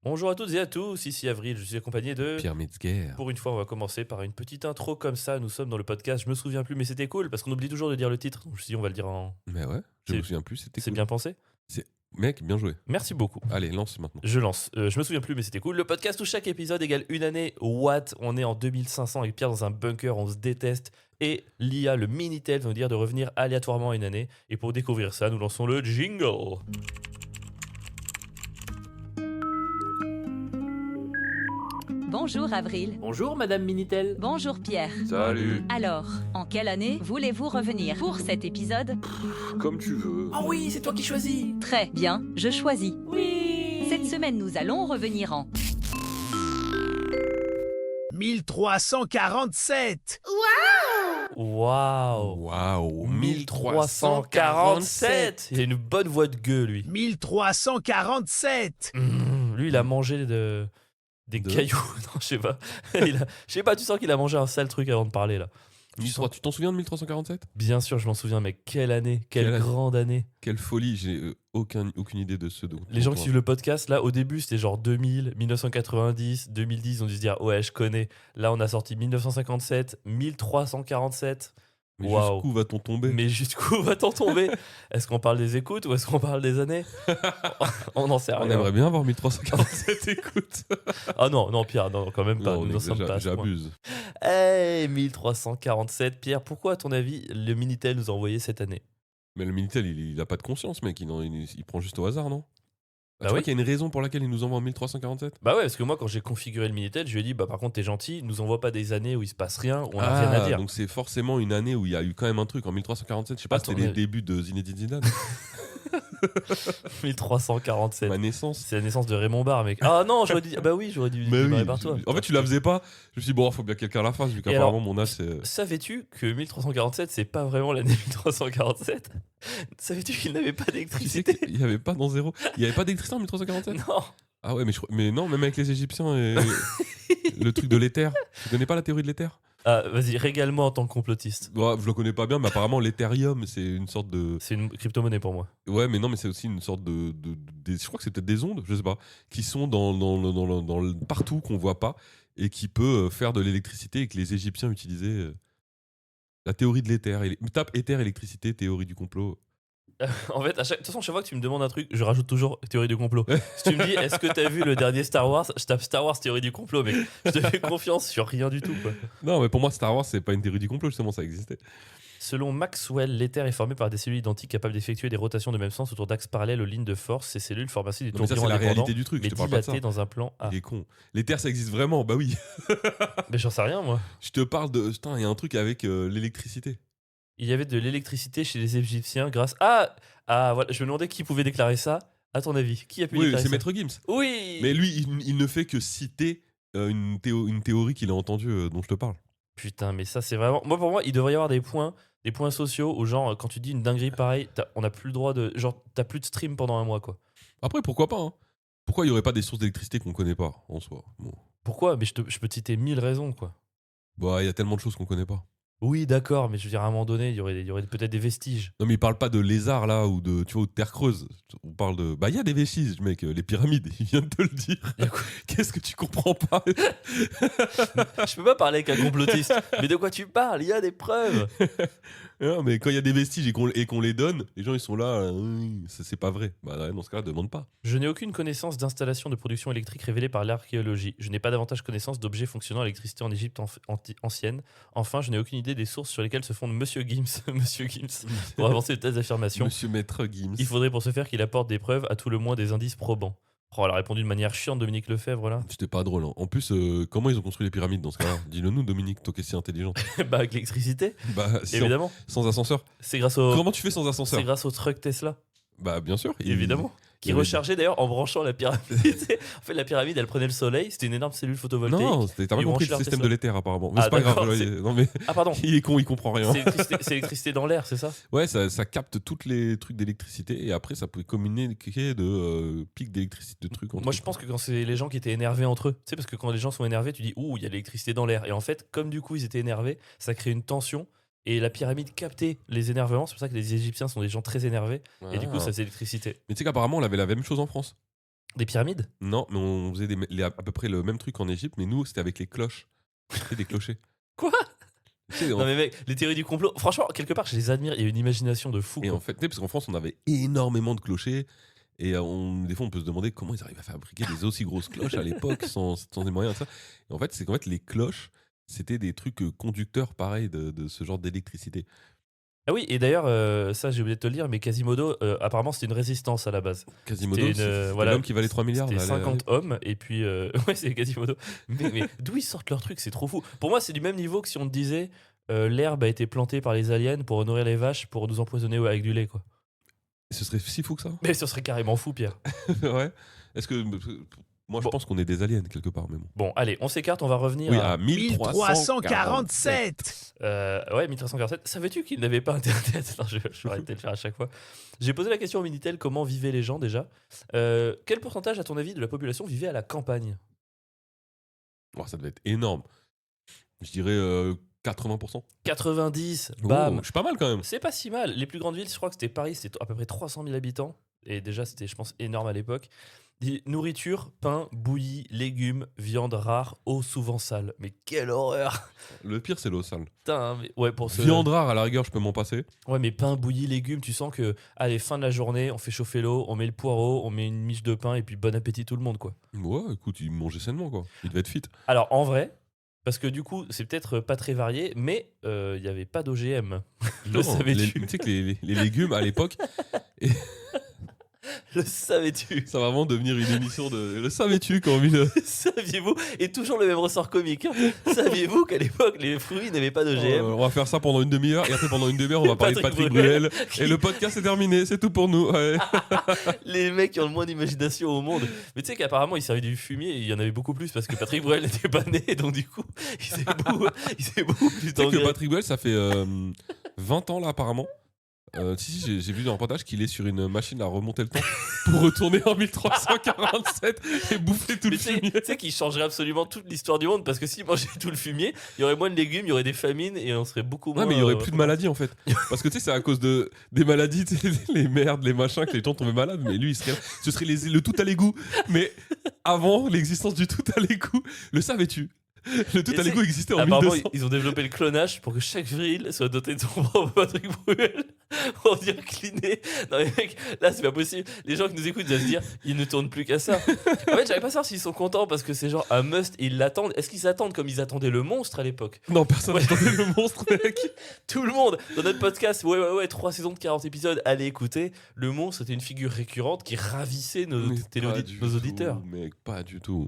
Bonjour à toutes et à tous, ici Avril, je suis accompagné de... Pierre Metzger. Pour une fois, on va commencer par une petite intro comme ça. Nous sommes dans le podcast, je me souviens plus, mais c'était cool parce qu'on oublie toujours de dire le titre. Donc je me suis dit, on va le dire en. Mais ouais, je C'est- me souviens plus, c'était C'est cool. bien pensé. Mec, bien joué. Merci beaucoup. Allez, lance maintenant. Je lance. Je me souviens plus, mais c'était cool. Le podcast où chaque épisode égale une année. What? On est en 2500 avec Pierre dans un bunker, on se déteste. Et l'IA, le Minitel, va nous dire de revenir aléatoirement à une année. Et pour découvrir ça, nous lançons le jingle. Bonjour Avril. Bonjour, Madame Minitel. Bonjour Pierre. Salut. Alors, en quelle année voulez-vous revenir pour cet épisode? Comme tu veux. Oh oui, c'est toi qui choisis. Très bien, je choisis. Oui. Cette semaine, nous allons revenir en 1347. Waouh. Waouh. 1347. Il a une bonne voix de gueule, lui. 1347. Lui, il a mangé des De- cailloux. Non, je sais pas. Je sais pas, tu sens qu'il a mangé un sale truc avant de parler, là. Tu t'en souviens de 1347? Bien sûr, je m'en souviens, mais quelle année, quelle Quelle année. grande année. Quelle folie, j'ai aucune idée de ce dont. Les gens qui suivent le podcast, là, au début, c'était genre 2000, 1990, 2010, on dû se dire, ouais, je connais. Là, on a sorti 1957, 1347. Mais Waouh. jusqu'où va-t-on tomber? Mais jusqu'où va-t-on tomber? Est-ce qu'on parle des écoutes ou est-ce qu'on parle des années? On n'en sait On rien. aimerait bien avoir 1347 écoutes. Ah non, non, Pierre, non, quand même pas. Non, Nous n'en sommes pas à ce point. j'abuse. Hey, 1347. Pierre, pourquoi, à ton avis, le Minitel nous a envoyé cette année? Mais le Minitel, il a pas de conscience, mec. Il prend juste au hasard, non? Bah Tu vois oui. qu'il y a une raison pour laquelle il nous envoie en 1347? Bah ouais, parce que moi, quand j'ai configuré le Minitel, je lui ai dit, bah par contre, t'es gentil, nous envoie pas des années où il se passe rien, où on a rien à dire. Donc c'est forcément une année où il y a eu quand même un truc. En 1347, je sais pas, Attends, c'était les mais- débuts de Zinedine Zidane. 1347. Ma naissance. C'est la naissance de Raymond Barre, mec. Ah non, j'aurais dit, bah oui, j'aurais dû Mais démarrer oui, par toi. en fait, tu la faisais pas. Je me suis dit, bon, faut bien que quelqu'un la fasse, vu qu'apparemment, mon âge, c'est. Savais-tu que 1347, c'est pas vraiment l'année 1347? Savais-tu qu'il n'avait pas Tu sais d'électricité? qu'il n'y avait pas dans zéro. Il n'y avait pas d'électricité en 1347? Non. Ah ouais, mais non, même avec les Égyptiens et le truc de l'éther. Tu connais pas la théorie de l'éther? Ah, vas-y, régale-moi en tant que complotiste. Bon, je le connais pas bien, mais apparemment, l'éthérium, c'est une sorte de. C'est une crypto-monnaie pour moi. Ouais, mais non, mais c'est aussi une sorte je crois que c'est peut-être des ondes, je sais pas, qui sont partout qu'on voit pas et qui peut faire de l'électricité et que les Égyptiens utilisaient. La théorie de l'éther. Tape éther, électricité, théorie du complot. En fait, de toute façon, chaque fois que tu me demandes un truc, je rajoute toujours théorie du complot. Ouais. Si tu me dis, est-ce que t'as vu le dernier Star Wars? Je tape Star Wars théorie du complot, mec. Je te fais confiance sur rien du tout, quoi. Non, mais pour moi, Star Wars, c'est pas une théorie du complot, justement, ça existait. Selon Maxwell, l'éther est formé par des cellules identiques capables d'effectuer des rotations de même sens autour d'axes parallèles aux lignes de force. Ces cellules forment ainsi des Non, mais ça, tourbillons c'est la indépendants, réalité du truc, mais je te parle pas de ça. dilatés dans un plan A. Il est con. L'éther, ça existe vraiment, bah oui. Mais j'en sais rien, moi. Je te parle de. Putain, il y a un truc avec l'électricité. Il y avait de l'électricité chez les Égyptiens grâce... Ah, voilà, je me demandais qui pouvait déclarer ça. À ton avis, qui a pu Oui, déclarer c'est ça? Maître Gims. Oui. Mais lui, il ne fait que citer une théorie qu'il a entendue dont je te parle. Putain, mais ça, c'est vraiment... Moi, pour moi, il devrait y avoir des points sociaux où, genre, quand tu dis une dinguerie pareille, on n'a plus le droit de... Genre, t'as plus de stream pendant un mois, quoi. Après, pourquoi pas, hein. Pourquoi il n'y aurait pas des sources d'électricité qu'on connaît pas, en soi? Bon. Pourquoi? Mais je peux te citer 1000 raisons, quoi. Bah, il y a tellement de choses qu'on connaît pas. Oui, d'accord, mais je veux dire, à un moment donné, il y aurait peut-être des vestiges. Non, mais il parle pas de lézards, là, ou de, tu vois, ou de terre creuse. On parle de. Bah, il y a des vestiges, mec. Les pyramides, il vient de te le dire. Y a quoi Qu'est-ce que tu comprends pas? Je peux pas parler avec un complotiste. Mais de quoi tu parles? Il y a des preuves. Non, mais quand il y a des vestiges et qu'on les donne, les gens, ils sont là. Oui, ça, c'est pas vrai. Bah, ouais, dans ce cas-là, demande pas. Je n'ai aucune connaissance d'installation de production électrique révélée par l'archéologie. Je n'ai pas davantage connaissance d'objets fonctionnant à l'électricité en Égypte ancienne. Enfin, je n'ai aucune idée des sources sur lesquelles se fonde Monsieur Gims, Monsieur Gims pour avancer de telles affirmations. Monsieur Maître Gims. Il faudrait pour ce faire qu'il apporte des preuves, à tout le moins des indices probants. Oh, elle a répondu de manière chiante, Dominique Lefebvre, là. C'était pas drôle. Hein. En plus, comment ils ont construit les pyramides dans ce cas-là? Dis-le nous, Dominique, toi qui es si intelligent. Bah, avec l'électricité, Bah, évidemment. sans ascenseur. C'est grâce au, Comment tu fais sans ascenseur? c'est grâce au truck Tesla, Bah, bien sûr. évidemment. Qui il y avait- rechargeait d'ailleurs en branchant la pyramide. En fait, la pyramide, elle prenait le soleil, c'était une énorme cellule photovoltaïque. Non, t'as pas Ils compris branchent le leur système Tesla. de l'éther apparemment. Mais Ah, c'est pas grave. d'accord, Non mais Ah, pardon. il est con, il comprend rien. C'est l'électricité dans l'air, c'est ça? Ouais, ça capte tous les trucs d'électricité et après ça pouvait communiquer de pics d'électricité de trucs. Moi, je pense que quand c'est les gens qui étaient énervés entre eux, tu sais, parce que quand les gens sont énervés, tu dis, ouh, il y a de l'électricité dans l'air. Et en fait, comme du coup, ils étaient énervés, ça crée une tension. Et la pyramide captait les énervements. C'est pour ça que les Égyptiens sont des gens très énervés. Et du coup, ça faisait l'électricité. Mais tu sais qu'apparemment on avait la même chose en France. Des pyramides? Non, mais on faisait à peu près le même truc en Égypte, mais nous, c'était avec les cloches. C'était des clochers. Quoi? Tu sais, Non mais mec, les théories du complot, franchement, quelque part, je les admire. Il y a une imagination de fou. et Quoi. en fait, tu sais, parce qu'en France, on avait énormément de clochers. Et des fois, on peut se demander comment ils arrivent à fabriquer des aussi grosses cloches à l'époque sans des moyens. Ça. Et en fait, c'est qu'en fait, les cloches, c'était des trucs conducteurs, pareil, de ce genre d'électricité. Ah oui, et d'ailleurs, ça j'ai oublié de te le dire, mais Quasimodo, apparemment c'était une résistance à la base. Quasimodo, C'était c'est voilà, l'homme qui valait 3 milliards. C'était là, 50 hommes, et puis. Ouais, c'est Quasimodo. Mais d'où ils sortent leurs trucs, c'est trop fou. Pour moi, c'est du même niveau que si on te disait l'herbe a été plantée par les aliens pour nourrir les vaches pour nous empoisonner avec du lait, quoi. Ce serait si fou que ça. Mais ce serait carrément fou, Pierre. Ouais. Est-ce que. Moi, je Bon. pense qu'on est des aliens quelque part, mais bon. Bon, allez, on s'écarte, on va revenir Oui, à. à 1347. 1347. Ouais, 1347. Savais-tu qu'ils n'avaient pas Internet? Non, je vais arrêter de le faire à chaque fois. J'ai posé la question au Minitel, comment vivaient les gens déjà? Quel pourcentage, à ton avis, de la population vivait à la campagne? Oh, ça devait être énorme. Je dirais 80%. 90, Oh, bam. je suis pas mal quand même. C'est pas si mal. Les plus grandes villes, je crois que c'était Paris, c'était à peu près 300 000 habitants. Et déjà, c'était, je pense, énorme à l'époque. Nourriture, pain, bouilli, légumes, viande rare, eau souvent sale. Mais quelle horreur! Le pire, c'est l'eau sale. Putain, mais ouais, pour ce... Viande rare, à la rigueur, je peux m'en passer. Ouais, mais pain, bouilli, légumes, tu sens que, allez, fin de la journée, on fait chauffer l'eau, on met le poireau, on met une miche de pain, et puis bon appétit tout le monde, quoi. Ouais, écoute, il mangeait sainement, quoi. Il devait être fit. Alors, en vrai, parce que du coup, c'est peut-être pas très varié, mais il n'y avait pas d'OGM. Le savais-tu? Tu sais que les légumes, à l'époque, Le savais-tu? ça va vraiment devenir une émission de. Le savais-tu quand on mit le. Saviez-vous? Et toujours le même ressort comique. Hein. Saviez-vous qu'à l'époque, les fruits n'avaient pas d'OGM? On va faire ça pendant une demi-heure et après pendant une demi-heure on va parler de Patrick Patrick Bruel Bruel. et le podcast est terminé, c'est tout pour nous. Ouais. Les mecs qui ont le moins d'imagination au monde. Mais tu sais qu'apparemment, ils servaient du fumier et il y en avait beaucoup plus parce que Patrick Bruel n'était pas né. Donc du coup, il s'est beaucoup plus Tu sais que d'engrais. Patrick Bruel ça fait 20 ans là apparemment. Si, j'ai vu dans un reportage qu'il est sur une machine à remonter le temps pour retourner en 1347 et bouffer tout Mais le fumier. tu sais qu'il changerait absolument toute l'histoire du monde parce que s'il mangeait tout le fumier, il y aurait moins de légumes, il y aurait des famines et on serait beaucoup moins. Ouais, mais il y aurait plus de maladies en fait. Parce que tu sais, c'est à cause des maladies, tu sais, les merdes, les machins, que les gens tombaient malades. Mais lui, ce serait le tout à l'égout. Mais avant l'existence du tout à l'égout, le savais-tu? Le tout Et à l'égout c'est- existait en Apparemment, 1200. ils ont développé le clonage pour que chaque viril soit doté de son propre Patrick Bruel pour dire cliner. Non, mais mec, là, c'est pas possible. Les gens qui nous écoutent doivent se dire, ils ne tournent plus qu'à ça. En fait, j'arrive pas à savoir s'ils sont contents parce que c'est genre un must et ils l'attendent. Est-ce qu'ils attendent comme ils attendaient le monstre à l'époque? Non, personne Ouais. n'attendait le monstre, mec. Tout le monde dans notre podcast, ouais, 3 saisons de 40 épisodes, allez écouter. Le monstre était une figure récurrente qui ravissait nos auditeurs. Mec, pas du tout.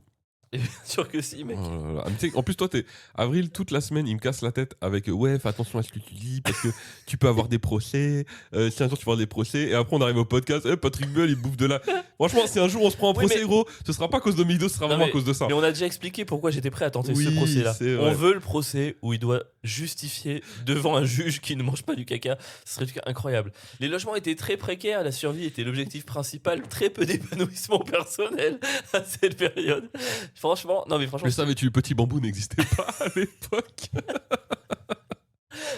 Et bien sûr que si, mec. Oh là là. Mais tu sais, en plus, toi, Avril, toute la semaine, il me casse la tête avec ouais, fais attention à ce que tu dis parce que tu peux avoir des procès. Si un jour tu vas avoir des procès, et après on arrive au podcast, Patrick Buell, il bouffe de la. Franchement, si un jour on se prend un Oui, procès, mais- gros, ce sera pas à cause de Mido, ce sera Non, vraiment mais- à cause de ça. Mais on a déjà expliqué pourquoi j'étais prêt à tenter ce Oui, procès-là. c'est vrai. On veut le procès où il doit justifier devant un juge qui ne mange pas du caca. Ce serait incroyable. Les logements étaient très précaires, la survie était l'objectif principal, très peu d'épanouissement personnel à cette période. Franchement, non mais franchement, Le savais-tu, le petit bambou n'existait pas à l'époque.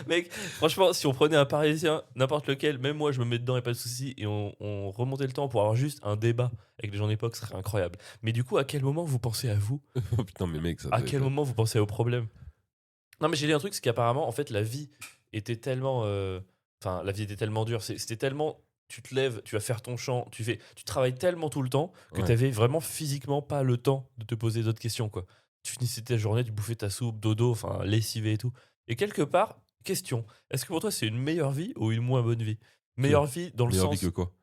mec, franchement, si on prenait un Parisien, n'importe lequel, même moi je me mets dedans et pas de souci, et on remontait le temps pour avoir juste un débat avec les gens d'époque, ce serait incroyable. Mais du coup, à quel moment vous pensez à vous? Oh putain, mais mec, ça À devait quel être- moment vous pensez aux problèmes? Non, mais j'ai dit un truc, c'est qu'apparemment, en fait, la vie était tellement. Enfin, la vie était tellement dure. C'était tellement. Tu te lèves, tu vas faire ton champ, tu travailles tellement tout le temps que Ouais. tu avais vraiment physiquement pas le temps de te poser d'autres questions, quoi. Tu finissais ta journée, tu bouffais ta soupe, dodo, enfin, lessivé et tout. Et quelque part, question, est-ce que pour toi, c'est une meilleure vie ou une moins bonne vie? Meilleure vie dans le Meilleure vie sens que quoi?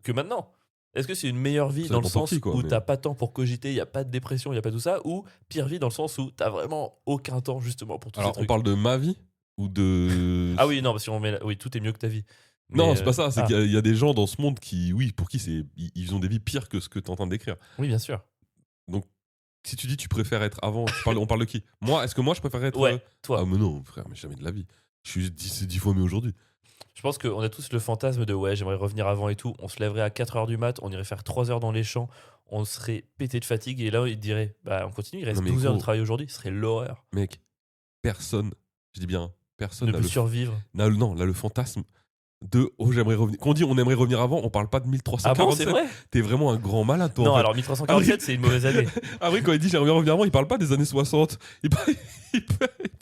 que maintenant. Est-ce que c'est une meilleure vie Ça dans le dépend pour sens qui, quoi, où mais- t'as pas de temps pour cogiter, il n'y a pas de dépression, il n'y a pas tout ça, ou pire vie dans le sens où t'as vraiment aucun temps justement pour tous ces Alors, on trucs? parle de ma vie ou de. Ah oui, non, parce qu'on met oui, tout est mieux que ta vie. Non, Mais, c'est pas ça. C'est ah, qu'il y a des gens dans ce monde qui, oui, pour qui ils ont des vies pires que ce que tu es en train de décrire. Oui, bien sûr. Si tu dis tu préfères être avant, on parle de qui? Moi, est-ce que moi je préfère être. Ouais, toi. Ah, mais non, frère, mais jamais de la vie. Je suis 10 fois mieux aujourd'hui. Je pense qu'on a tous le fantasme de ouais, j'aimerais revenir avant et tout. On se lèverait à 4h du mat, on irait faire 3 heures dans les champs, on serait pété de fatigue et là, il dirait bah on continue, il reste Non, mais 12 heures de gros. travail aujourd'hui, ce serait l'horreur Mec, personne, je dis bien, personne de n'a plus le, survivre. n'a le fantasme j'aimerais revenir. Quand on dit on aimerait revenir avant, on parle pas de Ah 1347. bon, c'est vrai? T'es vraiment un grand malade, toi. Non, en fait. alors 1347, c'est une mauvaise année. Après, quand il dit j'aimerais revenir avant, il parle pas des années 60. Il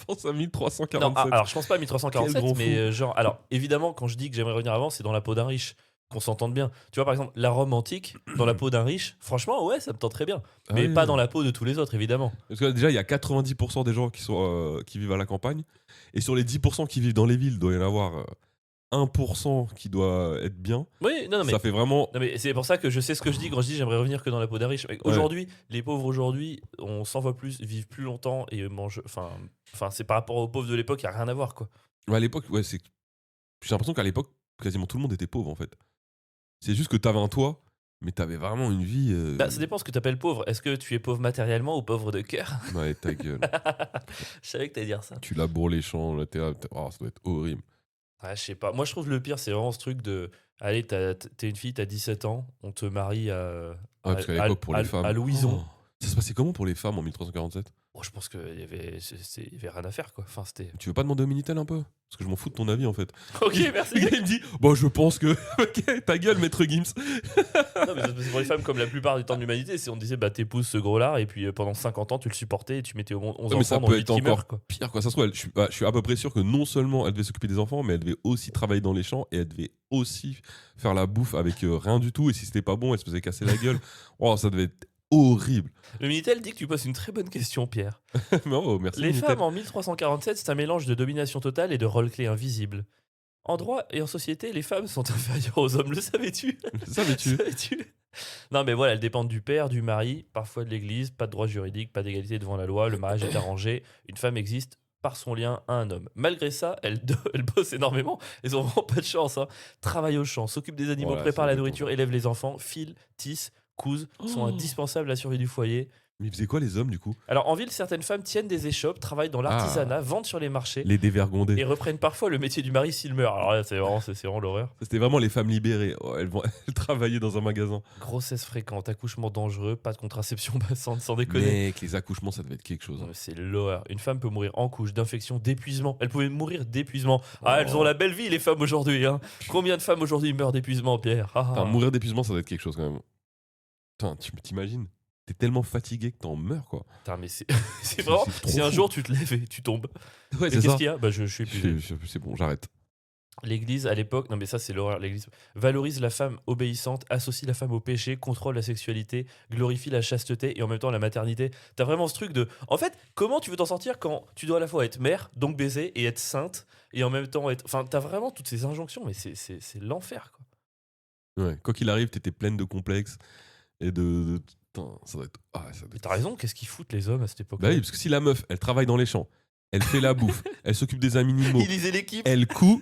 pense à 1347. Non, alors je pense pas à 1347, Quel grand mais genre, alors évidemment, quand je dis que j'aimerais revenir avant, c'est dans la peau d'un riche, qu'on s'entende bien. Tu vois, par exemple, la Rome antique, dans la peau d'un riche, franchement, ouais, ça me tente très bien. Ah Mais oui, pas ouais. dans la peau de tous les autres, évidemment. Parce que déjà, il y a 90% des gens qui vivent à la campagne. Et sur les 10% qui vivent dans les villes, il doit y en avoir 1% qui doit être bien. Oui, non, mais. Ça fait vraiment. Non mais c'est pour ça que je sais ce que je dis quand je dis j'aimerais revenir que dans la peau d'un riche. Mais aujourd'hui, les pauvres aujourd'hui, on s'en voit plus, vivent plus longtemps et mangent. Enfin, c'est par rapport aux pauvres de l'époque, il y a rien à voir quoi. À l'époque, ouais, j'ai l'impression qu'à l'époque, quasiment tout le monde était pauvre en fait. C'est juste que t'avais un toit, mais t'avais vraiment une vie. Bah, ça dépend ce que tu appelles pauvre. Est-ce que tu es pauvre matériellement ou pauvre de cœur? Ouais, ta gueule. Je savais que t'allais dire ça. Tu laboures les champs, là, oh, ça doit être horrible. Ouais, je sais pas. Moi, je trouve le pire, c'est vraiment ce truc de. Allez, t'es une fille, t'as 17 ans, on te marie à. Ah, parce qu'à l'époque, pour les femmes. À Louison. Oh, ça se passait comment pour les femmes en 1347? Oh, je pense qu'il y avait rien à faire, quoi. Enfin, c'était. Tu veux pas demander au Minitel un peu? Parce que je m'en fous de ton avis en fait. Ok, merci. Le gars, il me dit bon, je pense que. Ok, ta gueule, maître Gims. Non, mais c'est pour les femmes comme la plupart du temps de l'humanité. C'est on disait, bah, t'épouses ce gros-là, et puis pendant 50 ans, tu le supportais et tu mettais au monde 11 Ouais, mais ça enfants dans peut le être qui encore meurt, quoi. pire, quoi. Ça se trouve, je suis à peu près sûr que non seulement elle devait s'occuper des enfants, mais elle devait aussi travailler dans les champs et elle devait aussi faire la bouffe avec rien du tout. Et si c'était pas bon, elle se faisait casser la gueule. Oh, ça devait être horrible. Le Minitel dit que tu poses une très bonne question, Pierre. Mais oh, merci. Les Minitel. femmes en 1347, c'est un mélange de domination totale et de role-clé invisible. En droit et en société, les femmes sont inférieures aux hommes, le savais-tu? Savais-tu? Savais-tu? Non, mais voilà, elles dépendent du père, du mari, parfois de l'église, pas de droit juridique, pas d'égalité devant la loi, le mariage est arrangé, une femme existe par son lien à un homme. Malgré ça, elles bossent énormément, elles ont vraiment pas de chance. Hein. Travaillent au champ, s'occupent des animaux, Voilà, préparent ça la dépend. nourriture, élèvent les enfants, filent, tissent, cousent, sont Oh. indispensables à la survie du foyer. Mais ils faisaient quoi les hommes du coup? Alors en ville, certaines femmes tiennent des échoppes, travaillent dans l'artisanat, vendent sur les marchés Les dévergondés. et reprennent parfois le métier du mari s'il meurt. Alors là, c'est vraiment l'horreur. C'était vraiment les femmes libérées. Oh, elles travaillaient dans un magasin. Grossesse fréquente, accouchement dangereux, pas de contraception bassante, sans déconner. Mec, les accouchements, ça devait être quelque chose. Non, hein. mais c'est l'horreur. Une femme peut mourir en couche, d'infection, d'épuisement. Elle pouvait mourir d'épuisement. Ah, Oh. elles ont la belle vie, les femmes aujourd'hui. Hein. Combien de femmes aujourd'hui meurent d'épuisement, Pierre? Ah, ah. Putain, mourir d'épuisement, ça doit être quelque chose quand même. Putain, tu t'imagines? T'es tellement fatigué que t'en meurs, quoi. Putain, mais c'est vraiment. c'est trop Si un fou. jour tu te lèves et tu tombes. Ouais, Et c'est qu'est-ce ça. qu'il y a? Bah, je suis épuisé. C'est bon, j'arrête. L'Église, à l'époque, non mais ça c'est l'horreur, l'Église valorise la femme obéissante, associe la femme au péché, contrôle la sexualité, glorifie la chasteté et en même temps la maternité. T'as vraiment ce truc de... En fait, comment tu veux t'en sortir quand tu dois à la fois être mère, donc baiser, et être sainte, et en même temps être... Enfin, t'as vraiment toutes ces injonctions, mais c'est l'enfer, quoi. Ouais, quoi qu'il arrive, t'étais pleine de complexes et de... Putain, ça doit être... Ah, ça doit Mais être... t'as raison, qu'est-ce qu'ils foutent les hommes à cette époque-là? Bah oui, parce que si la meuf, elle travaille dans les champs, elle fait la bouffe, elle s'occupe des animaux, Ils lisaient l'équipe. elle coud...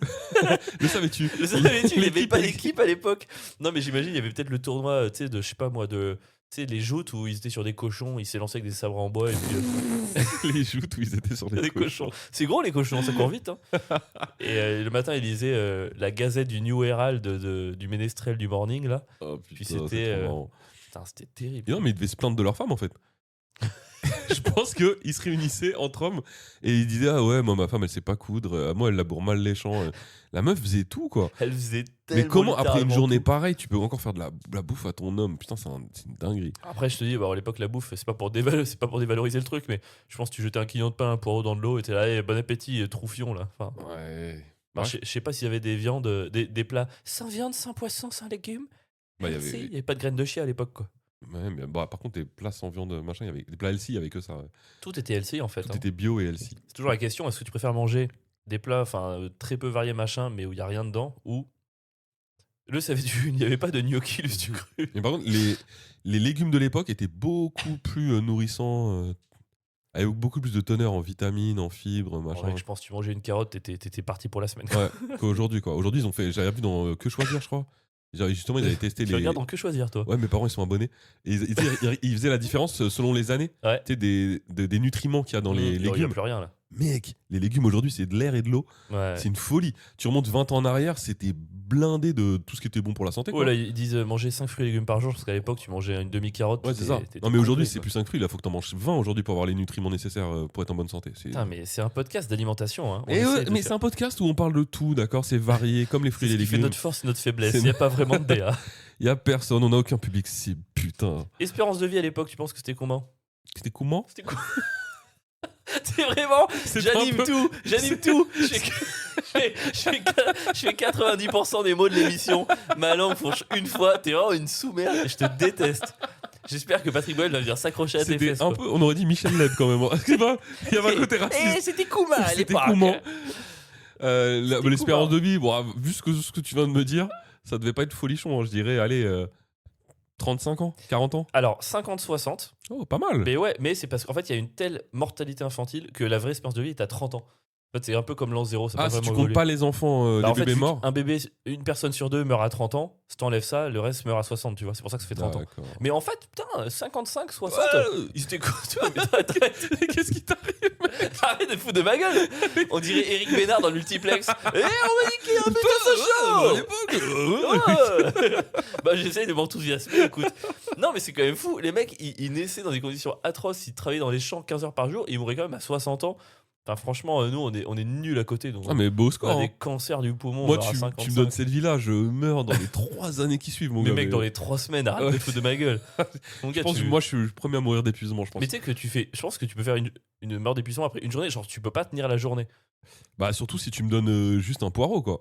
Le savais-tu? Le savais-tu, il n'y avait L'équipe, pas elle- l'équipe à l'époque. Non, mais j'imagine, il y avait peut-être le tournoi, tu sais, de, je sais pas moi, de... Tu sais, les joutes où ils étaient sur des cochons, ils s'est lancé avec des sabres en bois et puis... Les joutes où ils étaient sur les Des cochons. C'est gros les cochons, ça court vite. Hein. Et le matin, il lisait la gazette du New Herald du Ménestrel du Morning. Là. Oh Puis putain, c'était, c'est trop marrant. Putain, c'était terrible. Et non, mais ils devaient se plaindre de leur femme en fait. Je pense qu'ils se réunissaient entre hommes et ils disaient ah ouais, moi ma femme elle sait pas coudre, moi elle laboure mal les champs. La meuf faisait tout quoi. Elle faisait tellement Mais comment après une littéralement journée tout. pareille tu peux encore faire de la bouffe à ton homme? Putain, c'est une dinguerie. Après, je te dis, bah, à l'époque, la bouffe, c'est pas pour dévaloriser le truc, mais je pense que tu jetais un quignon de pain, un poireau dans de l'eau et t'es là, hey, bon appétit, troufion là. Enfin, Ouais. alors, je sais pas s'il y avait des viandes, des plats sans viande, sans poisson, sans légumes. Bah, il y Healthy. avait- Il y avait pas de graines de chia à l'époque, quoi. Ouais, mais bah, par contre, les plats sans viande, machin, il y avait des plats healthy, il y avait que ça. Ouais. Tout était healthy en fait. Tout Hein. était bio et healthy. C'est toujours la question, est-ce que tu préfères manger des plats très peu variés machin, mais où il n'y a rien dedans, ou le savais-tu, il n'y avait pas de gnocchi du cru. Mais par contre, les légumes de l'époque étaient beaucoup plus nourrissants, avec beaucoup plus de teneur en vitamines, en fibres, En machin. vrai, je pense que tu mangeais une carotte, t'étais parti pour la semaine. Ouais, qu'aujourd'hui quoi. Aujourd'hui, ils ont fait, j'avais vu dans Que choisir, je crois. Justement, ils avaient testé Tu les. regardes dans Que choisir, toi? Ouais, mes parents ils sont abonnés. Et ils faisaient la différence selon les années. Ouais. Tu sais, des nutriments qu'il y a dans les Il n'y a légumes. plus rien là. Mec, les légumes aujourd'hui, c'est de l'air et de l'eau. Ouais. C'est une folie. Tu remontes 20 ans en arrière, c'était blindé de tout ce qui était bon pour la santé. Oh Quoi. là, ils disent manger 5 fruits et légumes par jour, parce qu'à l'époque, tu mangeais une demi-carotte. Ouais, c'est ça. t'étais Non, mais aujourd'hui, complet, c'est quoi. plus 5 fruits. Là, faut que t'en manges 20 aujourd'hui pour avoir les nutriments nécessaires pour être en bonne santé. Putain, mais c'est un podcast d'alimentation. Hein. On Et essaie ouais, de mais faire- c'est un podcast où on parle de tout, d'accord? C'est varié, comme les c'est fruits ce et les qui fait légumes. notre force et notre faiblesse. C'est Il n'y a pas vraiment de DA. Il y a personne, on n'a aucun public. C'est putain. Espérance de vie à l'époque, tu penses que c'était comment? C'était comment? C'était quoi? C'est vraiment, j'anime tout, j'anime tout. Je fais 90% des mots de l'émission. Ma langue fourche une fois. T'es vraiment une sous-merde. Et je te déteste. J'espère que Patrick Boyle va venir s'accrocher à tes C'était fesses. un quoi. peu, on aurait dit Michel Leb quand même. C'est pas, il y avait un côté Eh, raciste. c'était Kouma à C'était l'époque. comment C'était L'espérance Kouma. de vie, bon, vu ce que tu viens de me dire, ça devait pas être folichon. Hein, je dirais, allez, 35 ans, 40 ans. Alors, 50-60. Oh, pas mal. Mais ouais, mais c'est parce qu'en fait, il y a une telle mortalité infantile que la vraie espérance de vie est à 30 ans. En fait, c'est un peu comme l'an 0. Ça a Ah, pas si tu vraiment comptes évolué. pas les enfants, Bah, les en fait, bébés vu morts. qu'un bébé, une personne sur deux meurt à 30 ans. Si t'enlèves ça, le reste meurt à 60, tu vois. C'est pour ça que ça fait 30 ans. D'accord. Mais en fait, putain, 55, 60, Ouais. ils étaient quoi, toi, mais arrête, Qu'est-ce qui t'arrive? arrête de te foutre de ma gueule. On dirait Eric Bénard dans le multiplex. Eh, on m'a dit qu'il y a un météo social. Bah, j'essaye de m'enthousiasmer, écoute. Non, mais c'est quand même fou. Les mecs, ils naissaient dans des conditions atroces. Ils travaillaient dans les champs 15 heures par jour. Et ils mouraient quand même à 60 ans. Enfin, franchement, nous, on est nuls à côté. Donc, Ah, mais beau on score. a hein. des cancers du poumon. Moi, on meurt à tu 55. me donnes cette vie-là, je meurs dans les 3 années qui suivent, mon Mais gars. mec, dans les 3 semaines, arrête de Ouais. te foutre de ma gueule. Mon Je gars, pense que moi, je suis le premier à mourir d'épuisement, je pense. Mais tu sais que tu fais. Je pense que tu peux faire une mort d'épuisement après une journée. Genre, tu peux pas tenir la journée. Bah, surtout si tu me donnes juste un poireau, quoi.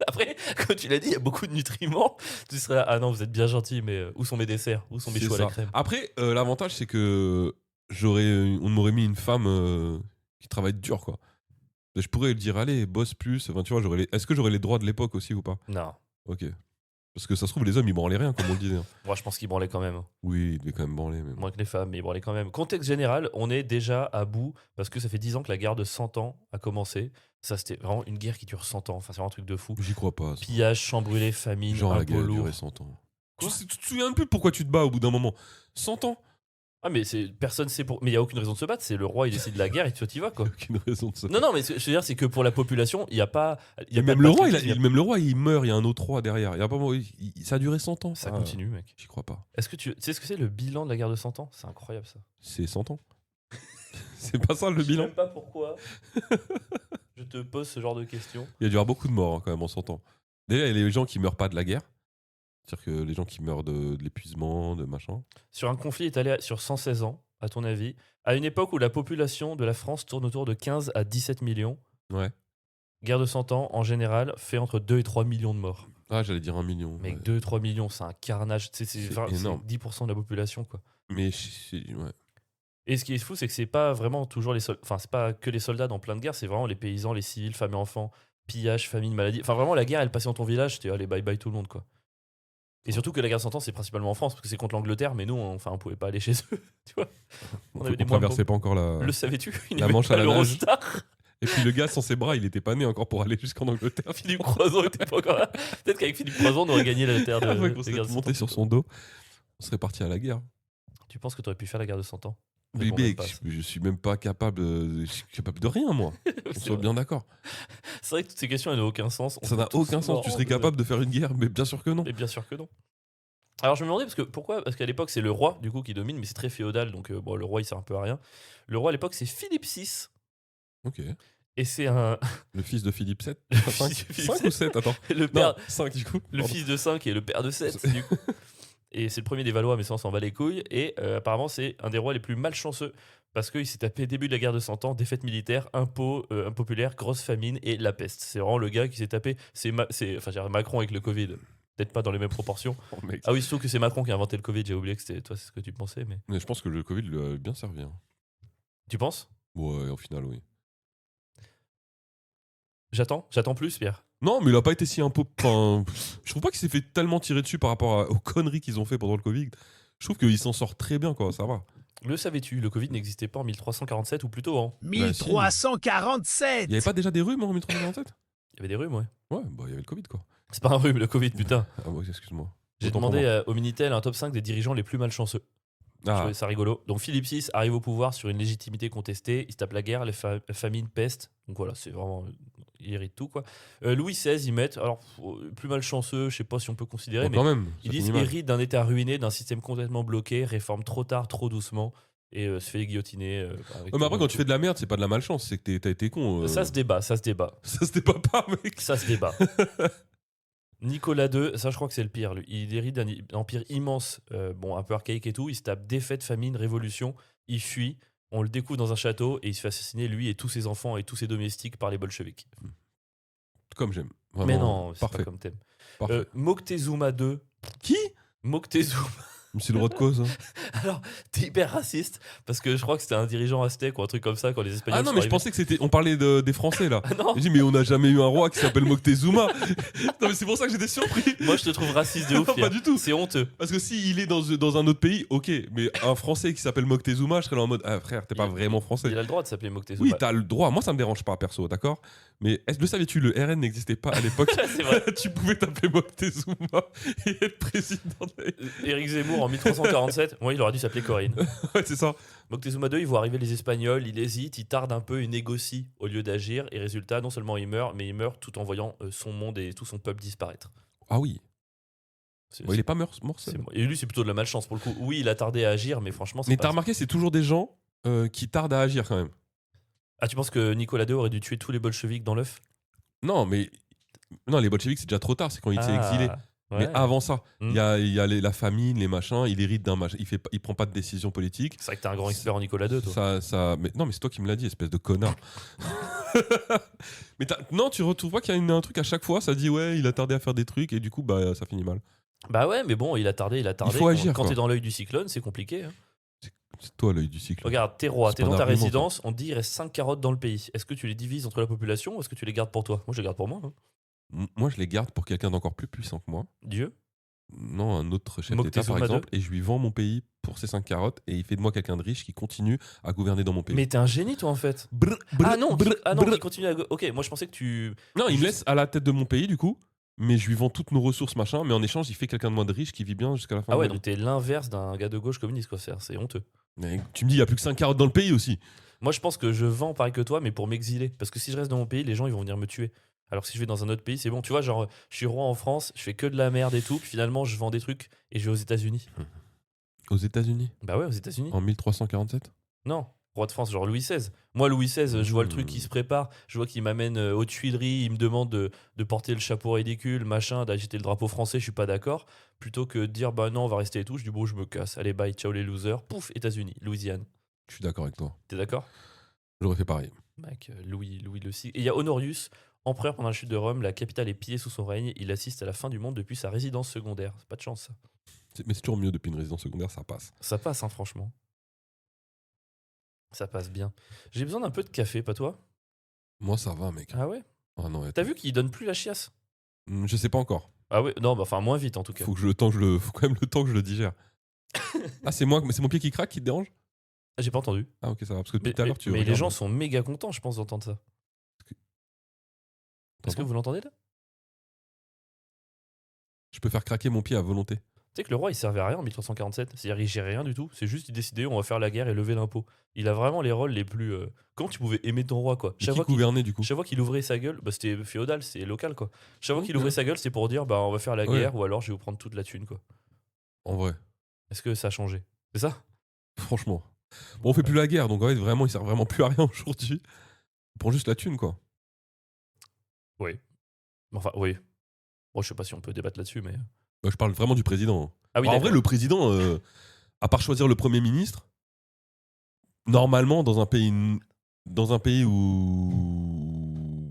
Après, comme tu l'as dit, il y a beaucoup de nutriments. Tu serais là, ah non, vous êtes bien gentil, mais où sont mes desserts? Où sont mes C'est choux à ça. la crème? Après, l'avantage, c'est que on m'aurait mis une femme qui travaille dur, quoi. Je pourrais lui dire, allez, bosse plus. Enfin, tu vois, est-ce que j'aurais les droits de l'époque aussi ou pas? Non. Ok. Parce que ça se trouve, les hommes, ils branlaient rien, comme on le disait. hein. Moi, je pense qu'ils branlaient quand même. Oui, ils devaient quand même branler. Mais... Moins que les femmes, mais ils branlaient quand même. Contexte général, on est déjà à bout parce que ça fait 10 ans que la guerre de 100 ans a commencé. Ça, c'était vraiment une guerre qui dure 100 ans. Enfin, c'est vraiment un truc de fou. J'y crois pas. ça. Pillage, champs brûlés, famine, Genre, la impôts guerre a lourds. duré 100 ans. Quoi Tu te souviens plus pourquoi tu te bats au bout d'un moment? 100 ans? Ah, mais personne sait pour. Mais il n'y a aucune raison de se battre. C'est le roi, il décide de la guerre et toi, t'y vas, quoi. Aucune raison de ça. Non, non, mais ce que je veux dire, c'est que pour la population, il n'y a pas. Il y a Mais pas même de le, roi, patriotisme, même le roi, il meurt, il y a un autre roi derrière. Il y a pas, ça a duré 100 ans. Ça Ah, continue, mec. J'y crois pas. Est-ce que tu sais ce que c'est le bilan de la guerre de 100 ans? C'est incroyable ça. C'est 100 ans. C'est pas ça le Je sais bilan. même pas pourquoi. Je te pose ce genre de questions. Il y a dû y avoir beaucoup de morts hein, quand même en 100 ans. Déjà, il y a les gens qui meurent pas de la guerre. C'est-à-dire que les gens qui meurent de l'épuisement, de machin. Sur un conflit étalé sur 116 ans, à ton avis, à une époque où la population de la France tourne autour de 15 à 17 millions, Ouais. guerre de 100 ans, en général, fait entre 2 et 3 millions de morts. Ah, j'allais dire 1 million. Mec, ouais. 2 3 millions, c'est un carnage. C'est C'est 10% énorme. de la population, quoi. Mais ouais. Et ce qui est fou, c'est que c'est pas vraiment toujours les soldats. Enfin, c'est pas que les soldats dans plein de guerres, c'est vraiment les paysans, les civils, femmes et enfants, pillage, famine, maladie. Enfin, vraiment, la guerre, elle passait dans ton village, c'était allez, bye bye tout le monde, quoi. Et surtout que la guerre de 100 ans, c'est principalement en France, parce que c'est contre l'Angleterre, mais nous, on pouvait pas aller chez eux, tu vois. On avait des On moins traversait pas encore la. Le savais-tu? Il La n'y Manche avait à pas la nage. l'Eurostar. Et puis le gars sans ses bras, il était pas né encore pour aller jusqu'en Angleterre. Philippe Croison était pas encore là. Peut-être qu'avec Philippe Croison, on aurait gagné la terre de, Ah ouais, de qu'on guerre serait de 100 ans. monté sur son dos. On serait parti à la guerre. Tu penses que tu aurais pu faire la guerre de 100 ans? Mais Réponds mec, même pas, ça. je suis même pas capable. Je suis capable de rien, moi. On C'est soit vrai. bien d'accord. C'est vrai que toutes ces questions, elles n'ont aucun sens. On Ça n'a serait tous aucun sens. Tu morts serais de- capable de faire une guerre, mais bien sûr que non. Mais bien sûr que non. Alors je me demandais pourquoi parce qu'à l'époque c'est le roi du coup qui domine, mais c'est très féodal, donc bon, le roi il sert un peu à rien. Le roi à l'époque c'est Philippe VI Ok. et c'est un Le fils de Philippe VII. fils 5, de Philippe 5 ou 7 Attends. le père, Non, 5 du coup. le Pardon. fils de 5 et le père de 7 du coup. Et c'est le premier des Valois, mais ça on s'en bat les couilles. Et apparemment c'est un des rois les plus malchanceux parce qu'il s'est tapé début de la guerre de 100 ans, défaite militaire, impopulaire, grosse famine et la peste. C'est vraiment le gars qui s'est tapé. Enfin, je veux dire, Macron avec le Covid. Peut-être pas dans les mêmes proportions. Oh, mec. Ah oui, surtout que c'est Macron qui a inventé le Covid. J'ai oublié que c'était toi, c'est ce que tu pensais, mais Mais je pense que le Covid lui a bien servi. hein. tu penses? Ouais, au final, oui. J'attends plus, Pierre. Non, mais il a pas été si enfin, je trouve pas qu'il s'est fait tellement tirer dessus par rapport aux conneries qu'ils ont fait pendant le Covid. Je trouve qu'il s'en sort très bien, quoi. Ça va. Le savais-tu, le Covid n'existait pas en 1347 ou plutôt en. si. 1347. Il y avait pas déjà des rhumes en 1347 Il y avait des rhumes, ouais. Ouais, bah il y avait le Covid, quoi. C'est pas un rhume, le Covid, putain. Ah ouais, excuse-moi. J'ai Autant pour demandé moi. au Minitel un top 5 des dirigeants les plus malchanceux. Je Ah, trouvais ça rigolo. Donc Philippe VI arrive au pouvoir sur une légitimité contestée. Il se tape la guerre, la famine, peste. Donc voilà, c'est vraiment. Il hérite tout, quoi. Louis XVI, ils mettent. Alors, plus malchanceux, je sais pas si on peut considérer, bon, mais quand même. ils ça disent finit mal. hérite d'un État ruiné, d'un système complètement bloqué, réforme trop tard, trop doucement, et se fait guillotiner. Avec Ouais, mais tout le après, quand monde. tu fais de la merde, c'est pas de la malchance, c'est que t'as été con. Ça se débat, ça se débat. Ça se débat pas, mec. Ça se débat. Nicolas II, ça je crois que c'est le pire. Lui. Il hérite d'un empire immense, bon, un peu archaïque et tout. Il se tape défaite, famine, révolution. Il fuit. On le découvre dans un château et il se fait assassiner, lui et tous ses enfants et tous ses domestiques, par les bolcheviks. Comme j'aime. Mais Vraiment, non, c'est parfait. pas comme thème. Parfait. Moctezuma II. Qui Moctezuma. C'est le droit de cause. Alors, t'es hyper raciste parce que je crois que c'était un dirigeant aztèque ou un truc comme ça quand les Espagnols Ah non, sont mais je arrivés. pensais que c'était. On parlait des Français là. Ah non, J'ai dit, mais on n'a jamais eu un roi qui s'appelle Moctezuma. Non, mais c'est pour ça que j'étais surpris. moi je te trouve raciste de ouf. Non, pas Pierre. du tout. C'est honteux. Parce que s'il est dans un autre pays, ok. Mais un Français qui s'appelle Moctezuma, je serais là en mode, ah frère, t'es pas vraiment français. Il a le droit de s'appeler Moctezuma. Oui, t'as le droit. Moi, ça me dérange pas, perso, d'accord. Mais le savais-tu, le RN n'existait pas à l'époque. C'est vrai. Tu pouvais t'appeler Moctezuma et être président. Éric Zemmour en 1347, moi il aurait dû s'appeler Corinne. Ouais, c'est ça. Moctezuma II, il voit arriver les Espagnols, il hésite, il tarde un peu, il négocie au lieu d'agir, et résultat, non seulement il meurt, mais il meurt tout en voyant son monde et tout son peuple disparaître. Ah oui. C'est- Bon, il est pas mort c'est- seul. Et lui, c'est plutôt de la malchance pour le coup. Oui, il a tardé à agir, mais franchement, c'est Mais pas. t'as remarqué, c'est toujours des gens qui tardent à agir quand même. Ah, tu penses que Nicolas II aurait dû tuer tous les bolcheviks dans l'œuf? Non, mais. Non, les bolcheviks, c'est déjà trop tard, c'est quand il s'est exilé. ouais. Mais avant ça, Mm. il y a la famine, les machins, il hérite d'un machin, il prend pas de décision politique. C'est vrai que t'es un grand expert en Nicolas II, toi. Mais, non, mais c'est toi qui me l'as dit, espèce de connard. Mais non, tu retrouves pas qu'il y a un truc à chaque fois, ça dit ouais, il a tardé à faire des trucs et du coup, bah, ça finit mal. Bah ouais, mais bon, il a tardé. faut agir, Quand quoi. t'es dans l'œil du cyclone, c'est compliqué. Hein. C'est toi l'œil du cycle. Regarde, t'es roi, C'est t'es pas dans un ta argument, résidence, on te dit il reste 5 carottes dans le pays. Est-ce que tu les divises entre la population ou est-ce que tu les gardes pour toi? Moi, je les garde pour moi. Hein. Moi, je les garde pour quelqu'un d'encore plus puissant que moi. Dieu. Non, un autre chef d'État, par Moctezuma II. exemple, et je lui vends mon pays pour ses 5 carottes et il fait de moi quelqu'un de riche qui continue à gouverner dans mon pays. Mais t'es un génie, toi, en fait. Ah non, qui continue à. Ok, moi je pensais que tu. Non, il me laisse à la tête de mon pays, du coup, mais je lui vends toutes nos ressources, machin, mais en échange, il fait quelqu'un de moins de riche qui vit bien jusqu'à la fin Ah de ouais, ma vie. donc t'es l'inverse d'un gars de gauche communiste, quoi. C'est honteux. Mais tu me dis, il y a plus que 5 carottes dans le pays aussi. Moi, je pense que je vends pareil que toi, mais pour m'exiler. Parce que si je reste dans mon pays, les gens ils vont venir me tuer. Alors que si je vais dans un autre pays, c'est bon. Tu vois, genre, je suis roi en France, je fais que de la merde et tout, puis finalement, je vends des trucs et je vais aux États-Unis. Aux États-Unis, Bah ouais, aux États-Unis. en 1347. Non, roi de France, genre Louis XVI. Moi, Louis XVI, je vois le truc qui se prépare, je vois qu'il m'amène aux Tuileries, il me demande de porter le chapeau ridicule, machin, d'agiter le drapeau français, je suis pas d'accord. Plutôt que de dire, bah non, on va rester et tout, je dis, bon, je me casse. Allez, bye, ciao les losers. Pouf, États-Unis, Louisiane. Je suis d'accord avec toi. T'es d'accord? J'aurais fait pareil. Mec, Louis le VI. Et il y a Honorius, empereur pendant la chute de Rome, la capitale est pillée sous son règne, il assiste à la fin du monde depuis sa résidence secondaire. C'est pas de chance, ça. Mais c'est toujours mieux depuis une résidence secondaire, ça passe. Ça passe, hein, franchement. Ça passe bien. J'ai besoin d'un peu de café, pas toi? Moi, ça va, mec. Ah ouais? Ah non, T'as vu qu'il donne plus la chiasse? Je sais pas encore. Ah ouais? Non, bah enfin, moins vite en tout cas. Faut quand même le temps que je le digère. Ah, c'est mon pied qui craque qui te dérange? Ah, j'ai pas entendu. Ah, ok, ça va. Parce que Mais, tout à l'heure, tu mais les regardes. gens sont méga contents, je pense, d'entendre ça. Est-ce que T'entends vous l'entendez là? Je peux faire craquer mon pied à volonté. Tu sais que le roi il servait à rien en 1347, c'est-à-dire il gérait rien du tout, c'est juste il décidait on va faire la guerre et lever l'impôt. Il a vraiment les rôles les plus. Comment tu pouvais aimer ton roi quoi? Mais qui gouvernait, du coup? Chaque fois qu'il ouvrait sa gueule, bah c'était féodal, c'est local quoi. Chaque fois qu'il Ok. ouvrait sa gueule, c'est pour dire bah on va faire la Ouais. guerre ou alors je vais vous prendre toute la thune quoi. En vrai. Est-ce que ça a changé? C'est ça? Franchement. Bon, on fait plus la guerre, donc en fait, vraiment, il sert vraiment plus à rien aujourd'hui. On prend juste la thune, quoi. Oui. Enfin oui. Bon je sais pas si on peut débattre là-dessus mais. Bah, je parle vraiment du président. Ah oui, En d'accord. vrai, le président, à part choisir le premier ministre, normalement, dans un pays où.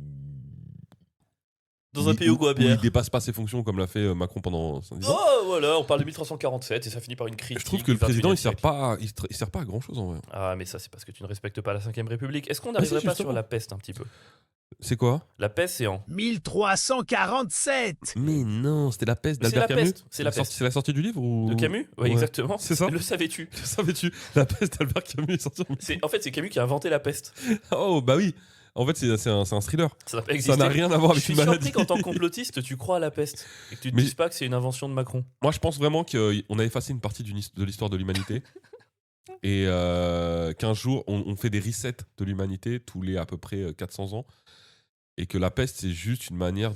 Dans un pays où quoi, il Pierre? dépasse pas ses fonctions comme l'a fait Macron pendant 10 ans. Oh voilà, on parle de 1347 et ça finit par une critique. Je trouve que le du 21e président, il sert siècle. pas, il sert pas à grand chose en vrai. Ah mais ça c'est parce que tu ne respectes pas la 5ème République. Est-ce qu'on si, n'arriverait pas justement. sur la peste un petit peu? C'est quoi? La peste c'est en. 1347. Mais non, c'était la peste Mais c'est d'Albert la Camus. peste, c'est la peste. C'est la sortie du livre ou De Camus? Oui, Ouais. exactement. C'est ça. Le savais-tu? Le savais-tu? La peste d'Albert Camus est sortie en En fait, c'est Camus qui a inventé la peste. Oh bah oui. En fait, c'est un thriller. Ça n'a pas Ça existé. n'a rien à voir Je avec suis une maladie. surpris qu'en tant que complotiste, tu crois à la peste et que tu te Mais- dises pas que c'est une invention de Macron. Moi, je pense vraiment qu'on a effacé une partie de l'histoire de l'humanité Et qu'un jour, on fait des resets de l'humanité tous les à peu près 400 ans. Et que la peste, c'est juste une manière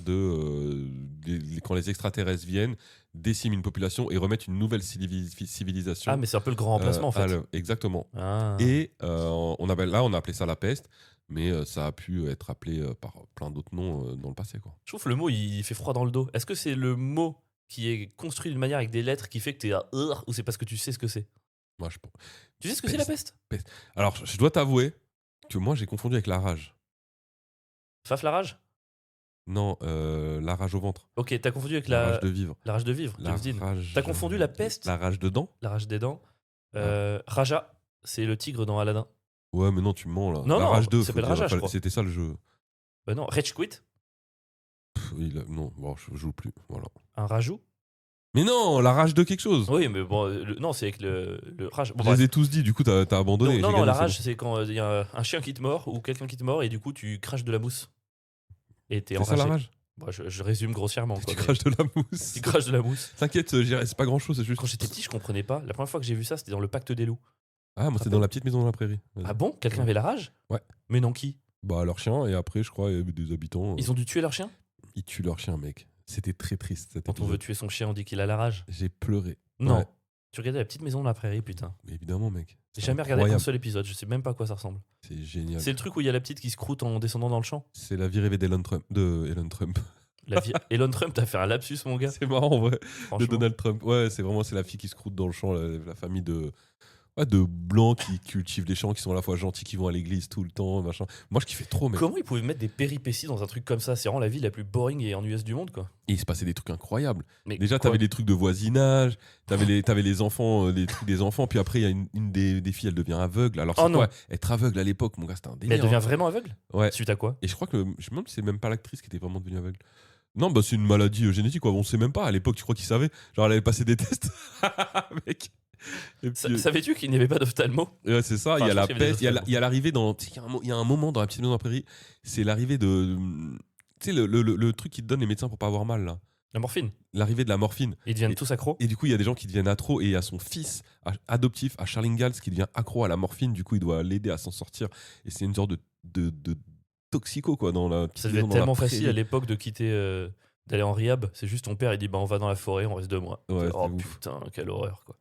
quand les extraterrestres viennent, déciment une population et remettent une nouvelle civilisation. Ah, mais c'est un peu le grand remplacement en fait. Exactement. Ah. Et on a appelé ça la peste, mais ça a pu être appelé par plein d'autres noms dans le passé. Quoi. Je trouve que le mot il fait froid dans le dos. Est-ce que c'est le mot qui est construit d'une manière avec des lettres qui fait que t'es à ou c'est parce que tu sais ce que c'est? Moi, Tu sais ce que c'est la peste? Alors, je dois t'avouer que moi, j'ai confondu avec la rage. Faf la rage? Non, la rage au ventre. Ok, t'as confondu avec La rage de vivre. la rage de vivre. La Kevin. rage... T'as confondu la peste? La rage de dents. La rage des dents. Raja, c'est le tigre dans Aladdin. Ouais, mais non, tu me mens là. Non, la non, rage 2, ça s'appelle Raja, je crois. c'était ça le jeu. Bah non, Rage Quit, Non, bon, je joue plus. Voilà. un rajou. Mais non, la rage de quelque chose. Oui, mais bon, non, c'est avec le rage. Bon, Je les ai tous dit, du coup, t'as abandonné. non, j'ai non, gagné, la c'est rage, c'est quand il y a un chien qui te mord ou quelqu'un qui te mord et du coup tu craches de la mousse. Et t'es bon. C'est ça enragé. la rage. Bon, je résume grossièrement. Quoi, Tu mais craches de la mousse. tu craches de la mousse. T'inquiète, c'est pas grand chose, c'est juste. Quand j'étais petit, je comprenais pas. La première fois que j'ai vu ça, c'était dans le Pacte des loups. Ah, moi, c'est dans la petite maison dans la prairie. Vas-y. Ah bon? Quelqu'un avait la rage? Ouais. Mais non, qui? Bah, leur chien, et après, je crois, il y avait des habitants. Ils ont dû tuer leur chien? Ils tuent leur chien, mec. C'était très triste. Cet Quand on épisode. veut tuer son chien, on dit qu'il a la rage. J'ai pleuré. Non. Ouais. Tu regardais la petite maison de la prairie, putain. Mais évidemment, mec. J'ai C'est jamais regardé un incroyable. seul épisode, je sais même pas à quoi ça ressemble. C'est génial. C'est le truc où il y a la petite qui se croûte en descendant dans le champ. C'est la vie rêvée d'Elon Trump. De Elon Trump. Elon Trump, t'as fait un lapsus, mon gars. C'est marrant, en vrai. De Franchement. Donald Trump. Ouais, c'est la fille qui se croûte dans le champ, la famille de blancs qui cultivent les champs, qui sont à la fois gentils, qui vont à l'église tout le temps, machin. Moi, je kiffais trop, mec. Comment ils pouvaient mettre des péripéties dans un truc comme ça? C'est vraiment la vie la plus boring et ennuyeuse du monde, quoi. Et il se passait des trucs incroyables. Mais Déjà, quoi t'avais des trucs de voisinage, t'avais les enfants, les trucs des enfants, puis après, il y a une des filles, elle devient aveugle. Alors, Oh c'est non. quoi être aveugle à l'époque, mon gars, c'était un Mais délire. elle devient hein. vraiment aveugle? Ouais. Suite à quoi? Et je crois que, je me demande si c'est même pas l'actrice qui était vraiment devenue aveugle. Non, bah c'est une maladie génétique, quoi. On sait même pas. À l'époque, tu crois qu'ils savaient? Genre, elle avait passé des tests. Mec. Et puis, Savais-tu qu'il n'y avait pas d'ophtalmo? ouais, c'est ça. Enfin, Il y a je la pense qu'il y avait des peste. Il y a ophtalmos. l'arrivée dans. Tu sais, il y a un moment dans la petite maison dans la prairie. C'est l'arrivée de. Tu sais, le truc qui te donne les médecins pour pas avoir mal, là. La morphine. L'arrivée de la morphine. Ils deviennent Et- tous accros. Et du coup, il y a des gens qui deviennent accros. Et il y a son fils adoptif, à Charles Ingalls, qui devient accro à la morphine. Du coup, il doit l'aider à s'en sortir. Et c'est une sorte de toxico, quoi, dans la petite Ça devait maison être dans la tellement prairie. facile à l'époque de quitter, d'aller en rehab. C'est juste ton père, il dit bah on va dans la forêt, on reste 2 mois. Ouais, Oh c'était ouf. putain, quelle horreur, quoi.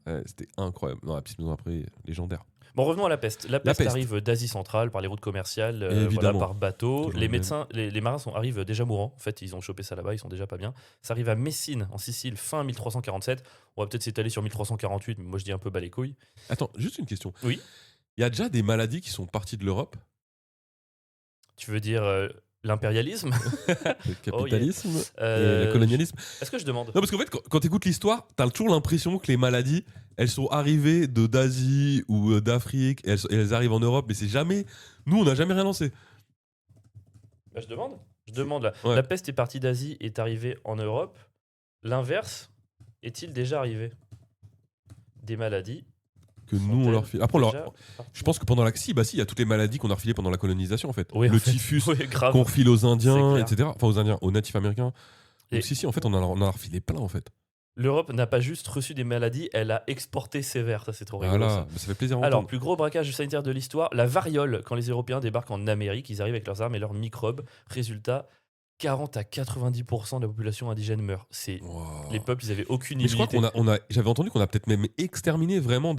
Ouais, c'était incroyable. Non, la petite maison après, légendaire. Bon, revenons à la peste. La peste peste. arrive d'Asie centrale par les routes commerciales, Évidemment. par bateau. Toujours Les le médecins, les marins arrivent déjà mourants. En fait, ils ont chopé ça là-bas, ils sont déjà pas bien. Ça arrive à Messine, en Sicile, fin 1347. On va peut-être s'étaler sur 1348, mais moi je dis un peu bas les couilles. Attends, juste une question. Oui. Il y a déjà des maladies qui sont parties de l'Europe. Tu veux dire l'impérialisme? Le capitalisme et Euh, le colonialisme. Est-ce que je demande? Non, parce qu'en fait, quand tu écoutes l'histoire, t'as toujours l'impression que les maladies, elles sont arrivées d'Asie ou d'Afrique, et elles arrivent en Europe, mais c'est jamais. Nous, on n'a jamais rien lancé. Bah, je demande. Je demande là. Ouais. La peste est partie d'Asie, est arrivée en Europe. L'inverse est-il déjà arrivé? Des maladies. Que nous, on leur file. Après, déjà je pense que pendant la. Si, bah si, il y a toutes les maladies qu'on a refilées pendant la colonisation, en fait. Oui, le en fait. typhus Oui, grave. qu'on refile aux Indiens, C'est etc. Enfin, aux Indiens, aux natifs américains. Et- Donc, si, en fait, on en a refilé plein, en fait. L'Europe n'a pas juste reçu des maladies, elle a exporté sévère. Ça, c'est trop rigolo. Voilà, Ça. bah, ça fait plaisir à Alors, entendre. plus gros braquage sanitaire de l'histoire, la variole. Quand les Européens débarquent en Amérique, ils arrivent avec leurs armes et leurs microbes. Résultat, 40 à 90% de la population indigène meurt. C'est Wow. les peuples, ils avaient aucune Mais je crois immunité. j'avais entendu qu'on a peut-être même exterminé vraiment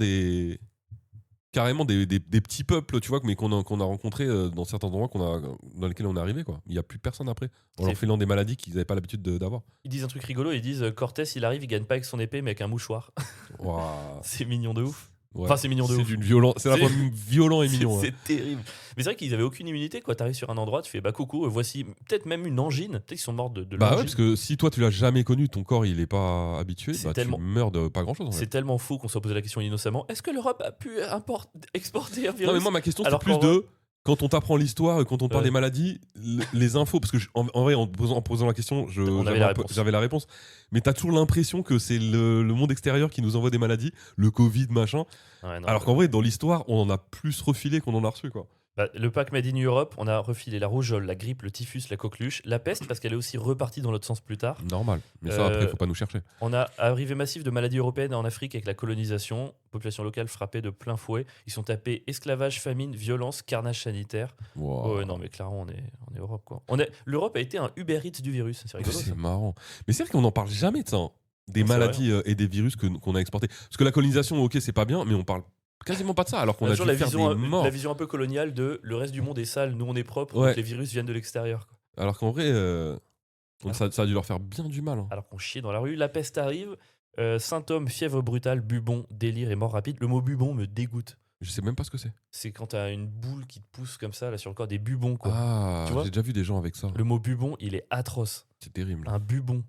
carrément des petits peuples, tu vois, mais qu'on a rencontrés dans certains endroits dans lesquels on est arrivé, quoi. Il n'y a plus personne après, en C'est leur filant des maladies qu'ils n'avaient pas l'habitude d'avoir. Ils disent un truc rigolo, ils disent Cortés, il arrive, il gagne pas avec son épée, mais avec un mouchoir. Waouh. C'est mignon de ouf. Ouais. Enfin, c'est mignon de ouf. C'est à la C'est- fois violent et mignon. C'est hein. terrible. Mais c'est vrai qu'ils avaient aucune immunité. Quoi, t'arrives sur un endroit, tu fais bah coucou, voici peut-être même une angine. Peut-être qu'ils sont morts de Bah ouais, l'angine. parce que si toi tu l'as jamais connu, ton corps il est pas habitué, C'est bah tellement- tu meurs de pas grand chose. C'est tellement fou qu'on soit posé la question innocemment. Est-ce que l'Europe a pu exporter un virus? Non mais moi ma question c'est Alors plus qu'en de quand on t'apprend l'histoire, quand on parle Ouais. des maladies, les infos, parce que en vrai en posant la question, On avait la réponse. j'avais la réponse, mais t'as toujours l'impression que c'est le monde extérieur qui nous envoie des maladies, le Covid machin, Ouais, non, alors qu'en vrai dans l'histoire on en a plus refilé qu'on en a reçu, quoi. Le pack Made in Europe, on a refilé la rougeole, la grippe, le typhus, la coqueluche, la peste, parce qu'elle est aussi repartie dans l'autre sens plus tard. Normal. Mais ça, après, il faut pas nous chercher. On a arrivée massive de maladies européennes en Afrique avec la colonisation, population locale frappée de plein fouet. Ils sont tapés esclavage, famine, violence, carnage sanitaire. Wow. Oh, non, mais clairement, on est Europe, quoi. L'Europe a été un Uber Eats du virus, c'est rigolo. C'est ça. marrant. Mais c'est vrai qu'on n'en parle jamais de ça. Hein. Des Non, c'est maladies et des virus qu'on a exportés. Parce que la colonisation, ok, c'est pas bien, mais on parle quasiment pas de ça, alors qu'on On a a dû toujours faire des morts. la vision un peu coloniale de le reste du monde est sale, nous on est propre, Ouais. donc les virus viennent de l'extérieur, quoi. Alors qu'en vrai, ça a dû leur faire bien du mal. Hein. Alors qu'on chie dans la rue, la peste arrive, symptômes, fièvre brutale, bubon, délire et mort rapide. Le mot bubon me dégoûte. Je sais même pas ce que c'est. C'est quand t'as une boule qui te pousse comme ça là sur le corps, des bubons, quoi. Ah, Tu vois j'ai déjà vu des gens avec ça. Le mot bubon, il est atroce. C'est terrible. Un bubon.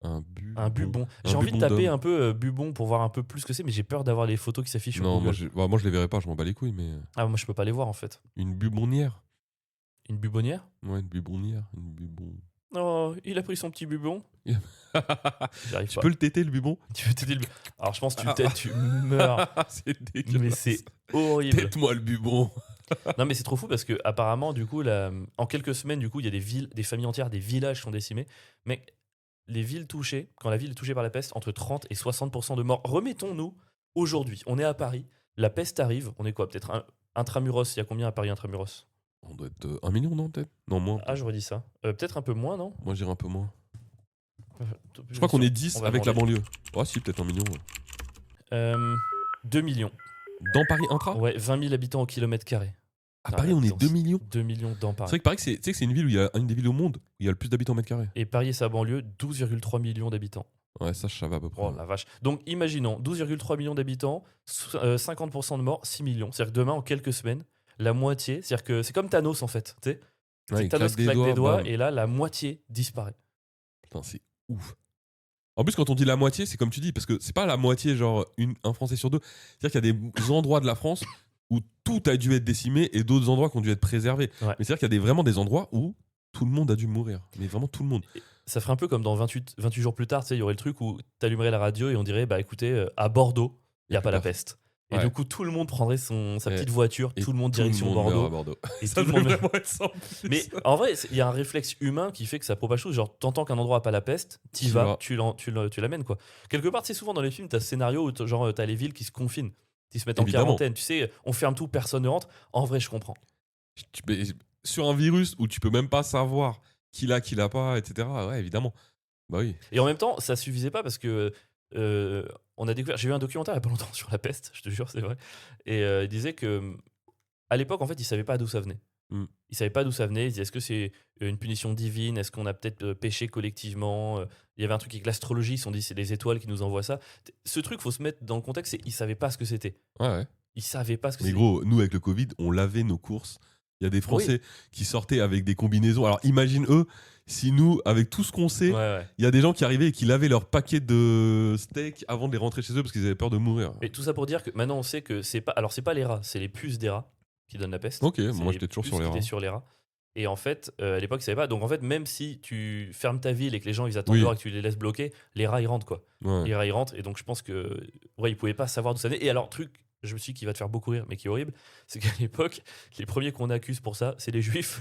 Un bubon. Un bubon. Un J'ai envie de bubon taper d'homme. un peu bubon pour voir un peu plus ce que c'est, mais j'ai peur d'avoir les photos qui s'affichent sur Non, Google. moi je les verrai pas, je m'en bats les couilles, mais. Ah, moi je peux pas les voir en fait. Une bubonnière. Une bubonnière? Ouais, une bubonnière. Une bubon. Oh, il a pris son petit bubon. J'arrive Tu pas. peux le téter, le bubon? Tu veux t'aider le... Alors je pense que tu le têtes, tu meurs. C'est dégueulasse. Mais c'est horrible. Tête-moi le bubon. Non mais c'est trop fou parce que apparemment du coup en quelques semaines du coup il y a des villes, des familles entières, des villages qui sont décimés. Mais les villes touchées, quand la ville est touchée par la peste, entre 30 et 60% de morts. Remettons-nous aujourd'hui, on est à Paris, la peste arrive, on est quoi, peut-être intramuros, il y a combien à Paris intramuros? On doit être 1 million, non, peut-être? Non, moins. Ah j'aurais dit ça. Peut-être un peu moins, non? Moi, j'irai un peu moins. Je Je crois qu'on est 10 on va avec la demander. banlieue. Oh, si, peut-être 1 million. Ouais. 2 millions. Dans Paris intra? Ouais, 20 000 habitants au kilomètre carré. À Paris, on est 2 millions. 2 millions dans C'est Paris. vrai que Paris, tu sais que c'est une ville où il y a une des villes au monde où il y a le plus d'habitants au mètre carré. Et Paris et sa banlieue, 12,3 millions d'habitants. Ouais, ça, je savais à peu près. Oh la vache. Donc imaginons 12,3 millions d'habitants, 50% de morts, 6 millions. C'est-à-dire que demain, en quelques semaines, la moitié, c'est-à-dire que c'est comme Thanos en fait. Tu sais, Ouais, c'est il Thanos claque claque des doigts bam. et là, la moitié disparaît. Putain, c'est ouf. En plus, quand on dit la moitié, c'est comme tu dis, parce que c'est pas la moitié, genre un Français sur deux. C'est-à-dire qu'il y a des endroits de la France où tout a dû être décimé et d'autres endroits qui ont dû être préservés. Ouais. Mais c'est-à-dire qu'il y a vraiment des endroits où tout le monde a dû mourir. Mais vraiment tout le monde. Ça ferait un peu comme dans 28 jours plus tard, tu sais, il y aurait le truc où tu allumerais la radio et on dirait, bah écoutez, à Bordeaux, il n'y a pas la peste. Et Ouais. du coup, tout le monde prendrait sa petite voiture, Et tout le monde direction meurt à Bordeaux. Bordeaux. Et Ça tout le devrait monde... vraiment être ça. en plus. Mais en vrai, il y a un réflexe humain qui fait que ça propage tout. Genre, t'entends qu'un endroit n'a pas la peste, t'y T'y vas, vas. tu l'amènes, quoi. Quelque part, c'est souvent dans les films, t'as ce scénario où t'as les villes qui se confinent, qui se mettent en Évidemment. quarantaine. Tu sais, on ferme tout, personne ne rentre. En vrai, je comprends. Mais sur un virus où tu peux même pas savoir qui l'a pas, etc. Ouais, évidemment. Bah oui. Et en même temps, ça suffisait pas parce que on a découvert. J'ai vu un documentaire il y a pas longtemps sur la peste, je te jure, c'est vrai. Et il disait que à l'époque, en fait, ils savaient pas d'où ça venait. Mm. Ils savaient pas d'où ça venait. Ils disaient est-ce que c'est une punition divine? Est-ce qu'on a peut-être péché collectivement? Il y avait un truc avec l'astrologie. Ils se sont dit c'est les étoiles qui nous envoient ça. Ce truc, faut se mettre dans le contexte. Ils savaient pas ce que c'était. Ouais. Ils savaient pas ce que Mais c'était. gros, nous avec le Covid, on lavait nos courses. Il y a des Français qui sortaient avec des combinaisons. Alors imagine eux, si nous, avec tout ce qu'on sait, Ouais. il y a des gens qui arrivaient et qui lavaient leur paquet de steaks avant de les rentrer chez eux parce qu'ils avaient peur de mourir. Mais tout ça pour dire que maintenant on sait que c'est pas. Alors c'est pas les rats, c'est les puces des rats qui donnent la peste. Ok, C'est moi les j'étais toujours puces sur les qui rats. étaient sur les rats. Et en fait, à l'époque, ils savaient pas. Donc en fait, même si tu fermes ta ville et que les gens ils attendent Oui. dehors et que tu les laisses bloquer, les rats ils rentrent quoi. Ouais. Les rats ils rentrent. Et donc je pense que ouais, ils pouvaient pas savoir d'où ça venait. Et alors truc, je me suis dit qui va te faire beaucoup rire, mais qui est horrible, c'est qu'à l'époque, les premiers qu'on accuse pour ça, c'est les juifs.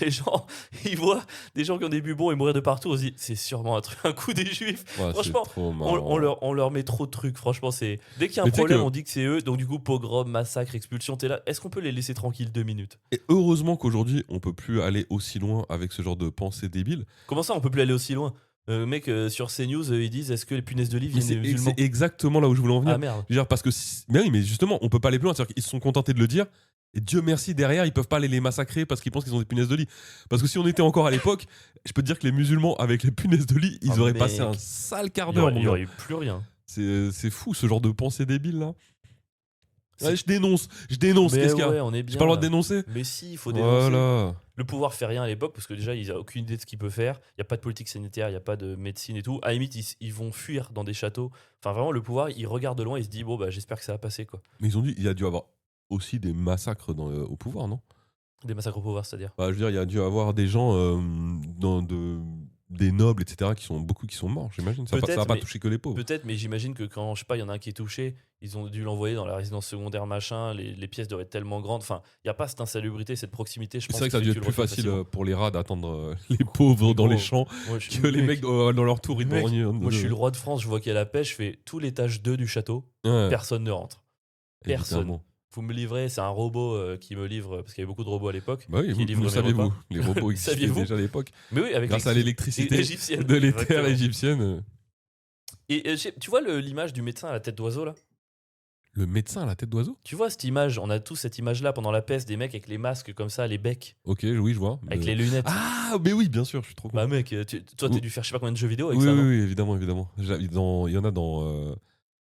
Les gens, ils voient des gens qui ont des bubons et mourir de partout. On se dit c'est sûrement un coup des juifs. Ouais, Franchement, c'est trop marrant. on leur met trop de trucs. Franchement, c'est dès qu'il y a un Mais tu sais problème, que- on dit que c'est eux. Donc du coup, pogrom, massacre, expulsion. T'es là. Est-ce qu'on peut les laisser tranquilles 2 minutes? Et heureusement qu'aujourd'hui, on peut plus aller aussi loin avec ce genre de pensée débile. Comment ça, on peut plus aller aussi loin? Mec, sur CNews, ils disent est-ce que les punaises de lit Mais viennent des musulmans? c'est exactement là où je voulais en venir. Ah merde. Je veux dire, parce que mais oui, mais justement, on peut pas aller plus loin. C'est-à-dire qu'ils se sont contentés de le dire. Et Dieu merci, derrière, ils peuvent pas aller les massacrer parce qu'ils pensent qu'ils ont des punaises de lit. Parce que si on était encore à l'époque, je peux te dire que les musulmans, avec les punaises de lit, ils Oh, auraient mec. passé un sale quart Il y d'heure. aurait, mon il y gars. aurait eu plus rien. C'est fou, ce genre de pensée débile là. C'est- Ouais, je dénonce. Mais Qu'est-ce qu'il y a ouais, on est bien. J'ai pas le droit de là. dénoncer. Mais si, il faut dénoncer. Voilà. Le pouvoir fait rien à l'époque parce que déjà, ils n'ont aucune idée de ce qu'il peut faire. Il n'y a pas de politique sanitaire, il n'y a pas de médecine et tout. À la limite, ils vont fuir dans des châteaux. Enfin, vraiment, le pouvoir, il regarde de loin, il se dit bon, bah, j'espère que ça va passer, quoi. Mais ils ont dit, il y a dû avoir aussi des massacres au pouvoir, non? Des massacres au pouvoir, c'est-à-dire. Bah, je veux dire, il y a dû avoir des gens des nobles, etc., qui sont morts, j'imagine. Ça Peut-être, va pas mais- toucher que les pauvres. Peut-être, mais j'imagine que quand, je sais pas, il y en a un qui est touché, ils ont dû l'envoyer dans la résidence secondaire, machin, les pièces doivent être tellement grandes. Enfin, il n'y a pas cette insalubrité, cette proximité, je C'est pense. vrai que ça a qui dû fait être tu le plus retrouves facile facilement. pour les rats d'attendre les pauvres dans les pauvres. champs Moi, je, que les mecs dans leur tour, ils mec, vont rien. moi, je suis le roi de France, je vois qu'il y a la pêche, je fais tout l'étage 2 du château, Ouais, personne ne rentre. Personne. évidemment. Vous me livrez, c'est un robot qui me livre, parce qu'il y avait beaucoup de robots à l'époque. Bah oui, qui livre le mes saviez-vous. repas. Les robots existaient Saviez-vous déjà à l'époque. Mais oui, avec Grâce à l'électricité égyptienne. de l'éther Exactement. égyptienne. Et tu vois l'image du médecin à la tête d'oiseau là? Le médecin à la tête d'oiseau. Tu vois cette image? On a tous cette image-là pendant la peste, des mecs avec les masques comme ça, les becs, Ok, oui, je vois. avec les lunettes. Ah, mais oui, bien sûr, je suis trop Bah content. mec, toi t'as dû faire je sais pas combien de jeux vidéo avec Oui, ça, oui, non? oui, évidemment, évidemment. Il y en a dans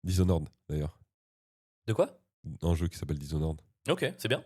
Dishonored, d'ailleurs. De quoi? Un jeu qui s'appelle Dishonored. Ok, c'est bien.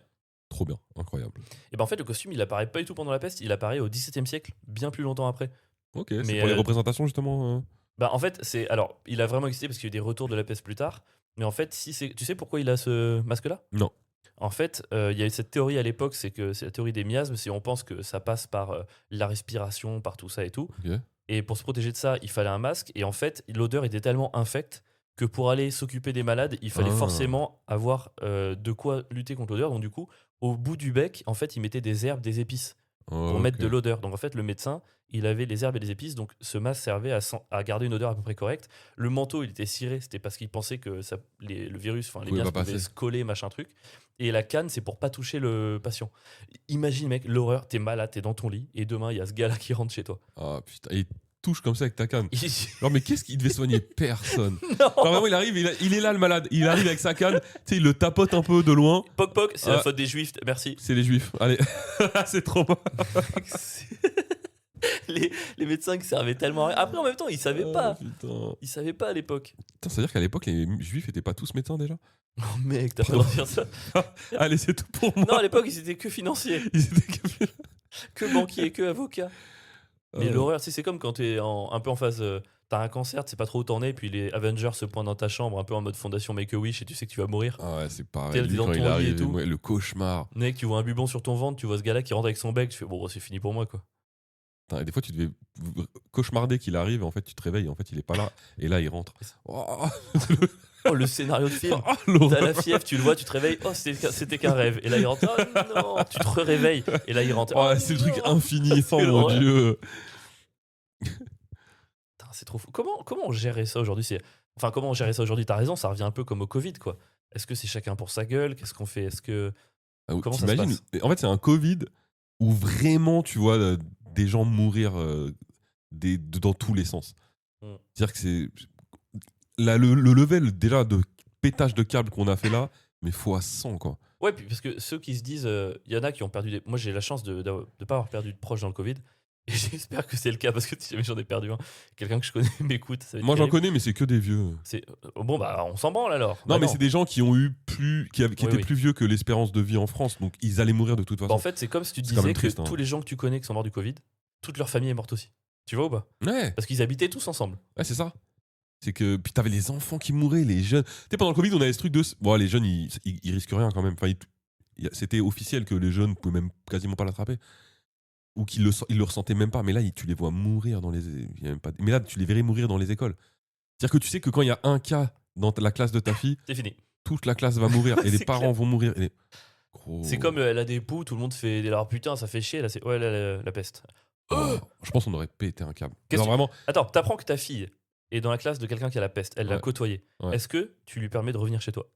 Trop bien, incroyable. Et ben en fait le costume il apparaît pas du tout pendant la peste, il apparaît au XVIIe siècle, bien plus longtemps après. Ok, c'est Mais, pour les représentations, justement. Bah en fait c'est alors il a vraiment existé parce qu'il y a eu des retours de la peste plus tard. Mais en fait si c'est tu sais pourquoi il a ce masque là? Non. En fait, il y a eu cette théorie à l'époque, c'est que c'est la théorie des miasmes, c'est on pense que ça passe par la respiration, par tout ça et tout. Ok. Et pour se protéger de ça, il fallait un masque. Et en fait, l'odeur était tellement infecte que pour aller s'occuper des malades, il fallait Ah. forcément avoir de quoi lutter contre l'odeur. Donc du coup, au bout du bec, en fait, il mettait des herbes, des épices pour Ok. mettre de l'odeur. Donc en fait, le médecin, il avait les herbes et les épices. Donc ce masque servait à garder une odeur à peu près correcte. Le manteau, il était ciré. C'était parce qu'il pensait que le virus, enfin les Pouvait miasmes pas pouvaient passer. se coller, machin truc. Et la canne, c'est pour pas toucher le patient. Imagine, mec, l'horreur. T'es malade, t'es dans ton lit. Et demain, il y a ce gars-là qui rentre chez toi. Ah putain, et il touche comme ça avec ta canne. Il- Genre, mais qu'est-ce qu'il devait soigner? Personne. non Genre, vraiment, il arrive, il est là, le malade. Il arrive avec sa canne, tu sais, il le tapote un peu de loin. Poc poc, c'est la Ah. faute des juifs, merci. C'est les juifs. Allez, c'est trop mal. les médecins qui servaient tellement à rien. Après, en même temps, ils savaient pas. Putain. Ils savaient pas à l'époque. Putain, ça veut dire qu'à l'époque, les juifs étaient pas tous médecins déjà? Oh mec, t'as pas le droit de dire ça. Allez, c'est tout pour moi. Non, à l'époque, ils étaient que financiers, Ils étaient que banquiers, que avocats. Mais Ah. l'horreur, c'est comme quand t'es un peu en phase. T'as un cancer, tu sais pas trop où t'en es, puis les Avengers se pointent dans ta chambre, un peu en mode fondation Make-A-Wish, et tu sais que tu vas mourir. Ah ouais, c'est pareil. T'es Lui, dans quand ton il lit et arrive, tout. ouais, le cauchemar. Mec, tu vois un bubon sur ton ventre, tu vois ce gars-là qui rentre avec son bec, tu fais bon, c'est fini pour moi quoi. Putain, et des fois, tu devais cauchemarder qu'il arrive, et en fait, tu te réveilles, en fait, il est pas là, et là, il rentre. Oh, Oh, le scénario de film. oh, T'as l'horreur. la fièvre, tu le vois, tu te réveilles, oh c'était qu'un rêve. Et là il rentre, oh non, tu te réveilles. Et là il rentre, Oh, oh, c'est le truc non. infini. Oh C'est mon l'horreur. dieu. Putain, c'est trop fou. Comment on gérait ça aujourd'hui? Enfin, comment on gérait ça aujourd'hui? T'as raison, ça revient un peu comme au Covid, quoi. Est-ce que c'est chacun pour sa gueule? Qu'est-ce qu'on fait? Est-ce que. Ah, Comment ça se t'imagines passe? En fait, c'est un Covid où vraiment tu vois des gens mourir dans tous les sens. Mm. C'est-à-dire que c'est. Le level déjà de pétage de câble qu'on a fait là, mais fois 100 quoi. Ouais, puis parce que ceux qui se disent. Il y en a qui ont perdu des. Moi, j'ai la chance de pas avoir perdu de proches dans le Covid. Et j'espère que c'est le cas parce que si jamais j'en ai perdu un, quelqu'un que je connais m'écoute. Ça va être Moi j'en terrible. connais, mais c'est que des vieux. Bon, bah, on s'en branle alors. Non, Bah mais c'est des gens qui ont eu qui Oui, étaient oui. plus vieux que l'espérance de vie en France, donc ils allaient mourir de toute façon. Bah, en fait, c'est comme si tu C'est quand disais même que triste, hein. tous les gens que tu connais qui sont morts du Covid, toute leur famille est morte aussi. Tu vois ou pas? Ouais, Parce qu'ils habitaient tous ensemble. ouais, c'est ça. C'est que puis t'avais les enfants qui mouraient, les jeunes. Tu sais, pendant le Covid, on avait ce truc de bon, les jeunes ils risquent rien quand même. Enfin, c'était officiel que les jeunes pouvaient même quasiment pas l'attraper. Ou qu'ils le ressentaient même pas. Mais là, tu les vois mourir dans les. Il y a même pas... Mais là, tu les verrais mourir dans les écoles. C'est-à-dire que tu sais que quand il y a un cas dans la classe de ta fille, C'est fini. toute la classe va mourir et les C'est parents clair. vont mourir. Et Gros. C'est comme elle a des poux, tout le monde fait. Alors putain, ça fait chier là. C'est ouais, la peste. Oh, je pense qu'on aurait pété un câble. Qu'est-ce Genre que- vraiment. Attends, t'apprends que ta fille est dans la classe de quelqu'un qui a la peste. Elle l'a Ouais. côtoyée. Ouais. Est-ce que tu lui permets de revenir chez toi?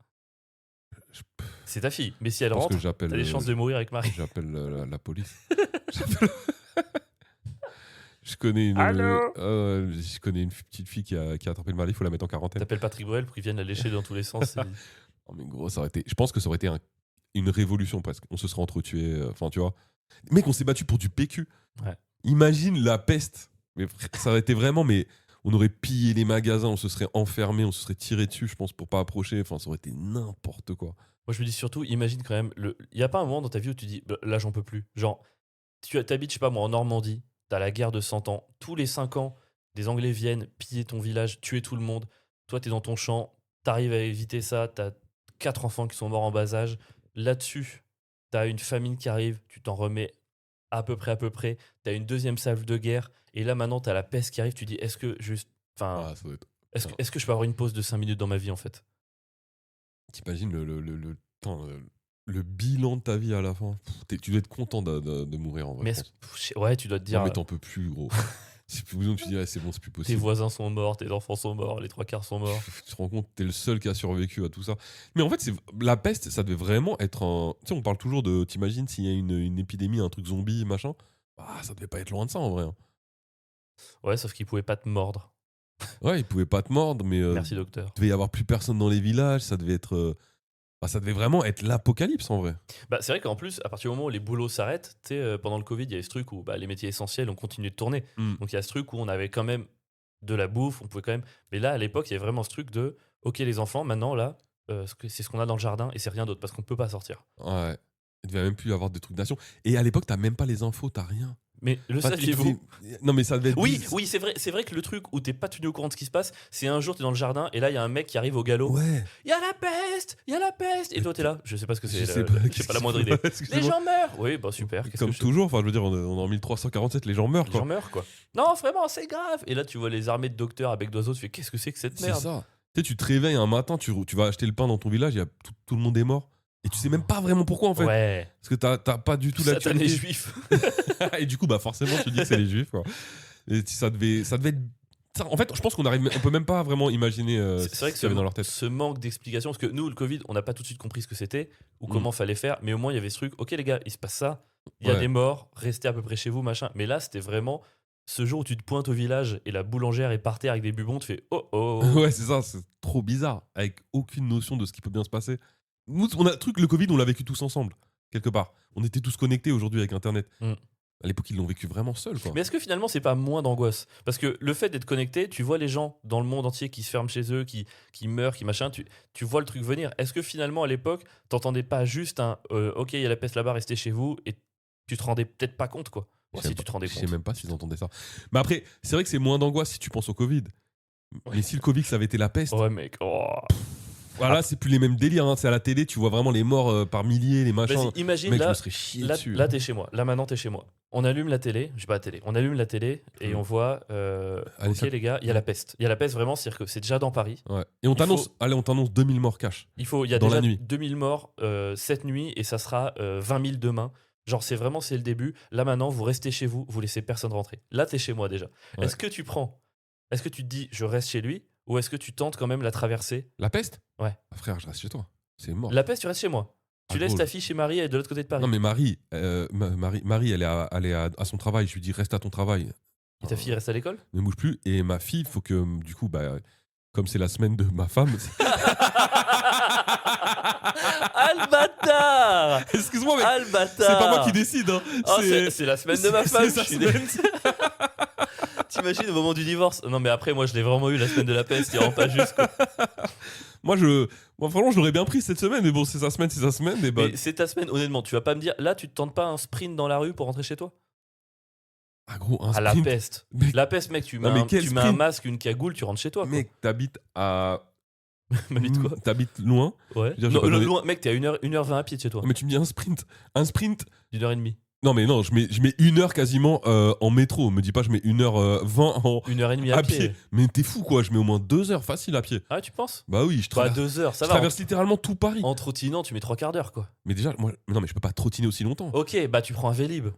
Je C'est ta fille. Mais si elle pense rentre, que j'appelle. t'as des chances de mourir avec Marie. J'appelle la police. J'appelle- Je connais une. Allô je connais une petite fille qui a attrapé le mal, il faut la mettre en quarantaine. T'appelles Patrick Bruel pour qu'il vienne la lécher dans tous les sens. Oh, mais gros, ça aurait été. Je pense que ça aurait été une révolution presque. On se serait entretués. Enfin, tu vois. Mec, on s'est battu pour du PQ. Ouais. Imagine la peste. Mais ça aurait été vraiment. Mais on aurait pillé les magasins, on se serait enfermé, on se serait tiré dessus, je pense, pour pas approcher. Enfin, ça aurait été n'importe quoi. Moi, je me dis surtout, imagine quand même, il y a pas un moment dans ta vie où tu dis, bah, là, j'en peux plus. Genre, tu habites, je sais pas moi, en Normandie, t'as la guerre de 100 ans. Tous les 5 ans, des Anglais viennent piller ton village, tuer tout le monde. Toi, t'es dans ton champ, t'arrives à éviter ça, t'as 4 enfants qui sont morts en bas âge. Là-dessus, t'as une famine qui arrive, tu t'en remets à peu près. T'as une deuxième salve de guerre. Et là, maintenant, t'as la peste qui arrive. Tu dis, est-ce que juste. Enfin, Ah, ça doit être... est-ce que je peux avoir une pause de 5 minutes dans ma vie, en fait? T'imagines le bilan de ta vie à la fin. Tu dois être content de mourir en vrai. Mais je pense. ouais, tu dois te dire, Non, mais t'en peux plus, gros. C'est plus besoin, tu dis, ah, c'est bon, c'est plus tes possible. voisins sont morts, tes enfants sont morts, les 3/4 sont morts. Tu te rends compte, t'es le seul qui a survécu à tout ça. Mais en fait, la peste, ça devait vraiment être un. Tu sais, on parle toujours de. T'imagines s'il y a une épidémie, un truc zombie, machin. Ah, ça devait pas être loin de ça en vrai. Hein. Ouais, sauf qu'ils pouvaient pas te mordre. Ouais, ils pouvaient pas te mordre, mais Merci, docteur. il devait y avoir plus personne dans les villages. Ça devait être. Ça devait vraiment être l'apocalypse en vrai. Bah, c'est vrai qu'en plus, à partir du moment où les boulots s'arrêtent, tu sais, pendant le Covid, il y avait ce truc où les métiers essentiels ont continué de tourner. Mm. Donc il y a ce truc où on avait quand même de la bouffe, on pouvait quand même. Mais là, à l'époque, il y avait vraiment ce truc de ok, les enfants, maintenant, là, c'est ce qu'on a dans le jardin et c'est rien d'autre parce qu'on peut pas sortir. Ouais. Il devait même plus y avoir des trucs nation. Et à l'époque, t'as même pas les infos, t'as rien. Mais le Enfin, saviez-vous? Non, mais ça devait être. Oui, c'est vrai que le truc où t'es pas tenu au courant de ce qui se passe, c'est un jour, t'es dans le jardin et là, il y a un mec qui arrive au galop. Ouais. Il y a la peste, il y a la peste. Et toi, t'es là, je sais pas ce que c'est. Je sais pas, J'ai pas la moindre idée. Les gens meurent. Oui, bah super. qu'est-ce Comme que je sais toujours, enfin, je veux dire, on est en 1347, les gens meurent, Les quoi. gens meurent, quoi. Non, vraiment, c'est grave. Et là, tu vois les armées de docteurs à bec d'oiseau, tu fais qu'est-ce que c'est que cette C'est merde? ça. Tu sais, tu te réveilles un matin, tu vas acheter le pain dans ton village, tout le monde est mort. Et tu sais même pas vraiment pourquoi, en fait. Ouais. Parce que t'as pas du tout Satan les l'actualité. juifs. Et du coup, bah forcément, tu dis que c'est les juifs, quoi. Et ça devait être. En fait, je pense on peut même pas vraiment imaginer C'est vrai que ce qu'il y avait dans leur tête. ce manque d'explication, parce que nous, le Covid, on n'a pas tout de suite compris ce que c'était ou Mm. comment fallait faire, mais au moins il y avait ce truc, ok les gars, il se passe ça, il y a Ouais. des morts, restez à peu près chez vous, machin. Mais là, c'était vraiment ce jour où tu te pointes au village et la boulangère est par terre avec des bubons, tu fais oh oh. Ouais, c'est ça, c'est trop bizarre, avec aucune notion de ce qui peut bien se passer. Nous, le Covid, on l'a vécu tous ensemble, quelque part. On était tous connectés aujourd'hui avec Internet. Mm. À l'époque, ils l'ont vécu vraiment seuls, quoi. Mais est-ce que finalement, c'est pas moins d'angoisse? Parce que le fait d'être connecté, tu vois les gens dans le monde entier qui se ferment chez eux, qui meurent, qui machin, tu vois le truc venir. Est-ce que finalement, à l'époque, t'entendais pas juste un ok, il y a la peste là-bas, restez chez vous, et tu te rendais peut-être pas compte, quoi? Je Ou sais si pas- tu te rendais Je sais compte. même pas s'ils entendaient ça. Mais après, c'est vrai que c'est moins d'angoisse si tu penses au Covid. Mais si le Covid, ça avait été la peste, Ouais, mec. Oh. voilà, c'est plus les mêmes délires. Hein. C'est à la télé, tu vois vraiment les morts par milliers, les machins. Vas-y, imagine Mec, je là, me serais chié là, dessus. là, t'es chez moi. Là, maintenant, t'es chez moi. On allume la télé. J'ai pas la télé. On allume la télé et Mm. on voit. Allez, Ok, ça- les gars, il y a la peste. Il y a la peste vraiment, c'est-à-dire que c'est déjà dans Paris. Ouais. Et on t'annonce, allez, on t'annonce 2000 morts cash. Il y a Dans la déjà nuit. 2000 morts cette nuit et ça sera 20 000 demain. Genre, c'est le début. Là, maintenant, vous restez chez vous, vous laissez personne rentrer. Là, t'es chez moi déjà. Ouais. Est-ce que tu te dis, je reste chez lui ou est-ce que tu tentes quand même la traversée? La peste Ouais. Ah, frère, je reste chez toi. C'est mort. La peste, tu restes chez moi. Tu Ah, laisses drôle. ta fille chez Marie, elle est de l'autre côté de Paris. Non, mais Marie, elle est à son travail. Je lui dis, reste à ton travail. Et ta fille reste à l'école? Ne bouge plus. Et ma fille, faut que, du coup, bah, comme c'est la semaine de ma femme. Ah le bâtard! Excuse-moi, mais Ah le bâtard! c'est pas moi qui décide. Hein. Oh, c'est la semaine de ma femme. C'est sa je suis désolé. semaine. T'imagines au moment du divorce? Non mais après moi je l'ai vraiment eu la semaine de la peste, il rend pas juste quoi. Moi, franchement, je l'aurais bien pris cette semaine. Mais bon, c'est sa semaine. Et bah, Mais c'est ta semaine, honnêtement, tu vas pas me dire là tu te tentes pas un sprint dans la rue pour rentrer chez toi? ah, gros, un Ah la sprint. peste. Mais- La peste mec, tu mets, Non, mais un, quel tu mets un sprint? masque, une cagoule, tu rentres chez toi quoi. Mec, t'habites à. M'habite quoi? T'habites loin. Ouais. dire, je Non, vais pas donner- loin, mec, t'es à 1h20 à pied de chez toi. Mais tu me dis un sprint. Un sprint. d'1h30. Non, mais non, je mets 1 heure quasiment en métro. Me dis pas, je mets 1h20 en. 1h30 À à pied. pied. Mais t'es fou, quoi. Je mets au moins 2 heures facile à pied. Ah tu penses? Bah oui, je Bah traverse, 2 heures, ça je va. traverse littéralement tout Paris. En trottinant, tu mets 3/4 d'heure quoi. Mais déjà, moi, non, mais je peux pas trottiner aussi longtemps. Ok, bah tu prends un Vélib.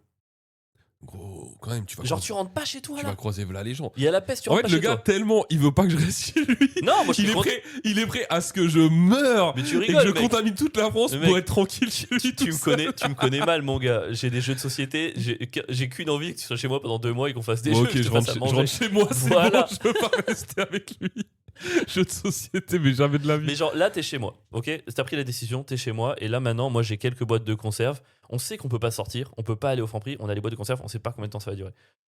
Gros, quand même, tu vas Genre croiser, tu rentres pas chez toi tu là. vas croiser là les gens. Il y a la peste, tu En rentres fait, pas le chez gars, toi. tellement, il veut pas que je reste chez lui. Non, moi je Il suis est, content. il est prêt à ce que je meure Mais tu et rigoles, que je mec. contamine toute la France Mais pour mec, être tranquille chez lui. Tu me connais mal, mon gars. J'ai des jeux de société. J'ai qu'une envie que tu sois chez moi pendant 2 mois et qu'on fasse des Bon, jeux. ok, que je te rentre, fasse à je manger. rentre chez moi, c'est Voilà. bon, je veux pas rester avec lui. Jeu de société, mais jamais de la vie. Mais genre là, t'es chez moi. Ok, t'as pris la décision, t'es chez moi. Et là, maintenant, moi, j'ai quelques boîtes de conserve. On sait qu'on peut pas sortir, on peut pas aller au Franprix. On a les boîtes de conserve, on sait pas combien de temps ça va durer.